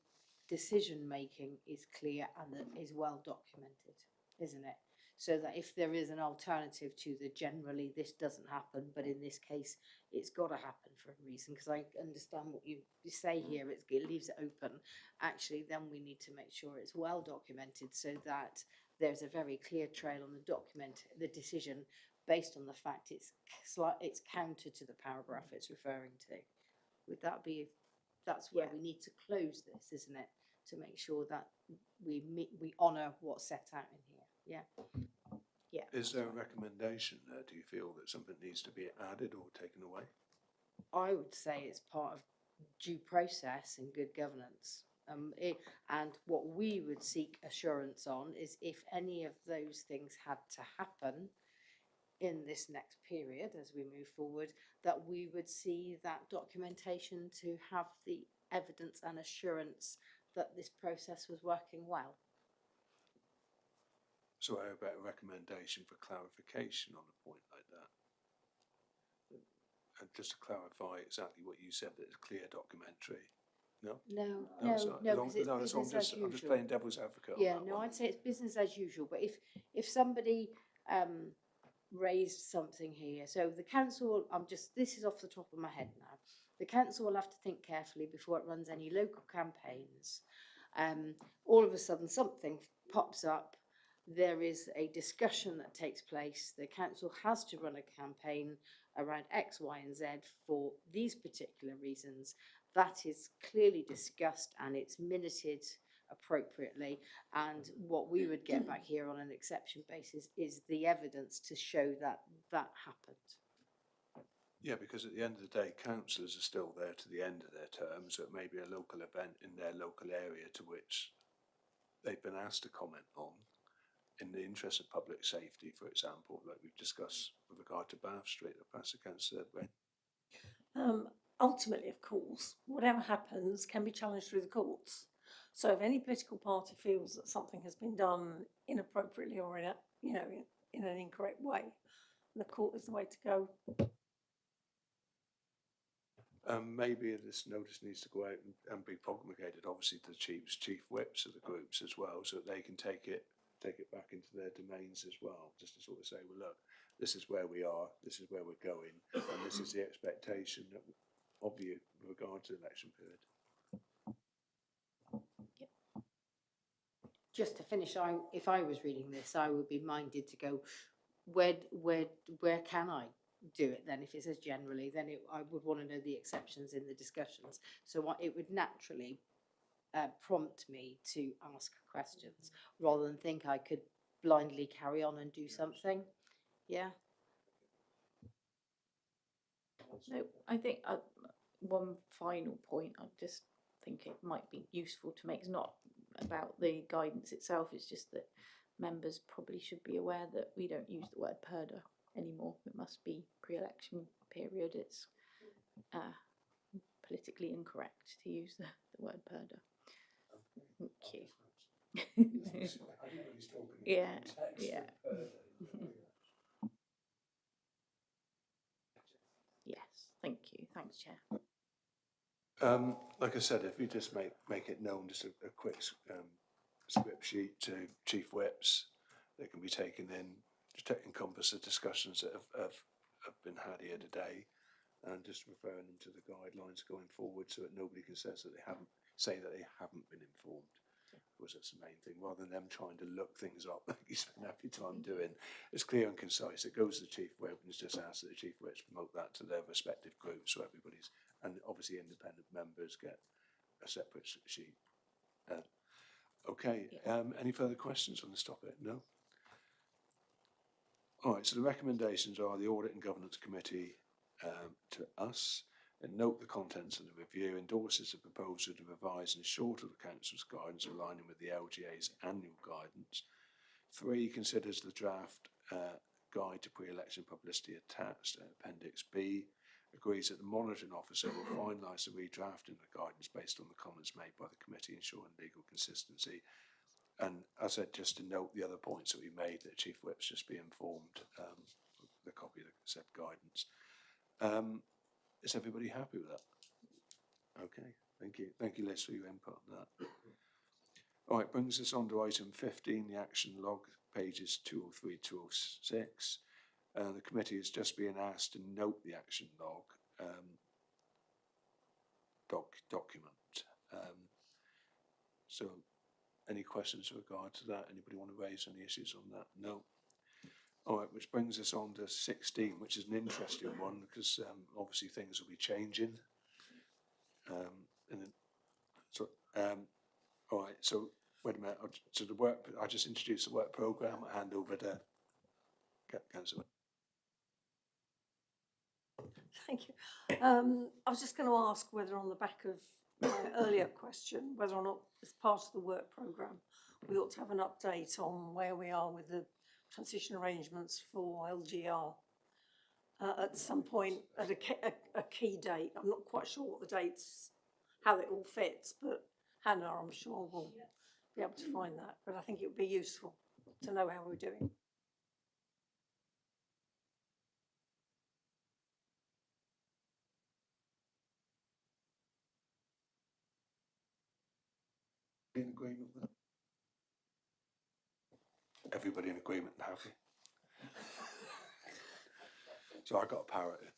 H: decision making is clear and that is well documented, isn't it? So that if there is an alternative to the generally this doesn't happen, but in this case it's got to happen for a reason, because I understand what you say here, it leaves it open. Actually, then we need to make sure it's well documented so that there's a very clear trail on the decision based on the fact it's counter to the paragraph it's referring to. Would that be, that's where we need to close this, isn't it? To make sure that we honour what's set out in here. Yeah. Yeah.
A: Is there a recommendation there? Do you feel that something needs to be added or taken away?
H: I would say it's part of due process and good governance. And what we would seek assurance on is if any of those things had to happen in this next period as we move forward, that we would see that documentation to have the evidence and assurance that this process was working well.
A: So how about a recommendation for clarification on a point like that? And just to clarify exactly what you said, that it's clear documentary. No?
H: No,
A: That's
H: no,
A: all right.
H: no, because it's
A: that's all.
H: business as usual.
A: I'm just playing devil's advocate.
H: Yeah,
A: on that
H: no,
A: one.
H: I'd say it's business as usual. But if somebody raised something here, so the council, this is off the top of my head now. The council will have to think carefully before it runs any local campaigns. All of a sudden something pops up, there is a discussion that takes place, the council has to run a campaign around X, Y and Z for these particular reasons. That is clearly discussed and it's minuted appropriately, and what we would get back here on an exception basis is the evidence to show that that happened.
A: Yeah, because at the end of the day, councillors are still there to the end of their term, so it may be a local event in their local area to which they've been asked to comment on in the interest of public safety, for example, like we've discussed with regard to Bath Street. I'll pass the councillor.
D: Ultimately, of course, whatever happens can be challenged through the courts. So if any political party feels that something has been done inappropriately or in an incorrect way, the court is the way to go.
A: Maybe this notice needs to go out and be promulgated, obviously, to the chief whips of the groups as well, so that they can take it back into their domains as well, just to sort of say, well, look, this is where we are, this is where we're going, and this is the expectation of you with regard to the election period.
H: Just to finish, if I was reading this, I would be minded to go, where can I do it then? If it says generally, then I would want to know the exceptions in the discussions. So it would naturally prompt me to ask questions rather than think I could blindly carry on and do something. Yeah.
M: No, I think one final point I just think it might be useful to make is not about the guidance itself, it's just that members probably should be aware that we don't use the word purdah anymore. It must be pre-election period. It's politically incorrect to use the word purdah. Thank you. Yeah, yeah. Yes, thank you. Thanks, Chair.
A: Like I said, if you just make it known, just a quick script sheet to chief whips that can be taken in to encompass the discussions that have been had here today, and just referring them to the guidelines going forward, so that nobody can say that they haven't been informed. Because that's the main thing, rather than them trying to look things up like you spend every time doing. It's clear and concise. It goes to the chief whip and it's just asked that the chief whips promote that to their respective groups, so everybody's, and obviously independent members get a separate sheet. Okay, any further questions on this topic? No? All right, so the recommendations are the Audit and Governance Committee to us, and note the contents of the review, endorses the proposal to revise and shorten the Council's guidance aligning with the LGA's annual guidance. 3, considers the draft guide to pre-election publicity attached, Appendix B, agrees that the monitoring officer will finalise the redrafting of the guidance based on the comments made by the committee, ensuring legal consistency. And as I said, just to note the other points that we made, that Chief Whip's just be informed, the copy of the said guidance. Is everybody happy with that? Okay, thank you. Thank you, Liz, for your input on that. All right, brings us on to item 15, the action log, pages 203, 206. The committee is just being asked to note the action log document. So any questions with regard to that? Anybody want to raise any issues on that? No. All right, which brings us on to 16, which is an interesting one because obviously things will be changing. All right, so wait a minute. So the work, I just introduced the work programme. I hand over to Councillor.
D: Thank you. I was just going to ask whether on the back of my earlier question, whether or not as part of the work programme, we ought to have an update on where we are with the transition arrangements for LGR at some point at a key date. I'm not quite sure what the dates, how it all fits, but Hannah, I'm sure, will be able to find that. But I think it would be useful to know how we're doing.
A: In agreement with that? Everybody in agreement and happy? So I got a parrot in.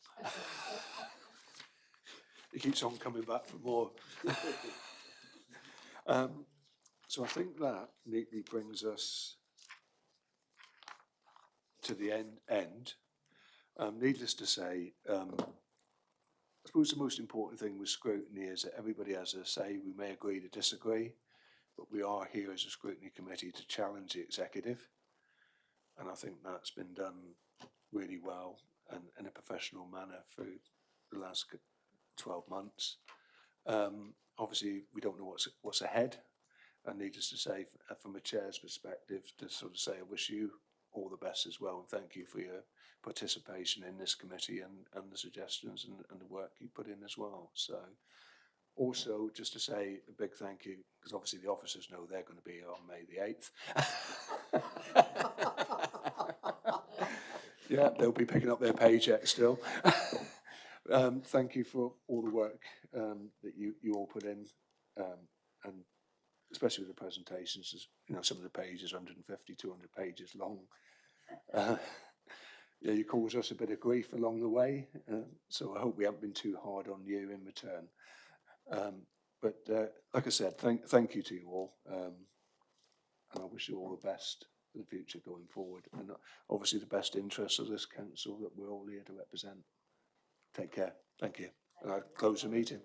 A: He keeps on coming back for more. So I think that neatly brings us to the end. Needless to say, I suppose the most important thing with scrutiny is that everybody has a say. We may agree to disagree, but we are here as a scrutiny committee to challenge the executive. And I think that's been done really well and in a professional manner through the last 12 months. Obviously, we don't know what's ahead. And needless to say, from a chair's perspective, to sort of say, I wish you all the best as well. And thank you for your participation in this committee and the suggestions and the work you put in as well. So also, just to say a big thank you, because obviously the officers know they're going to be here on May the 8th. Yeah, they'll be picking up their paycheck still. Thank you for all the work that you all put in, and especially with the presentations. You know, some of the pages, 150, 200 pages long. Yeah, you caused us a bit of grief along the way, so I hope we haven't been too hard on you in return. But like I said, thank you to you all, and I wish you all the best for the future going forward, and obviously the best interests of this council that we're all here to represent. Take care. Thank you. And I'll close the meeting.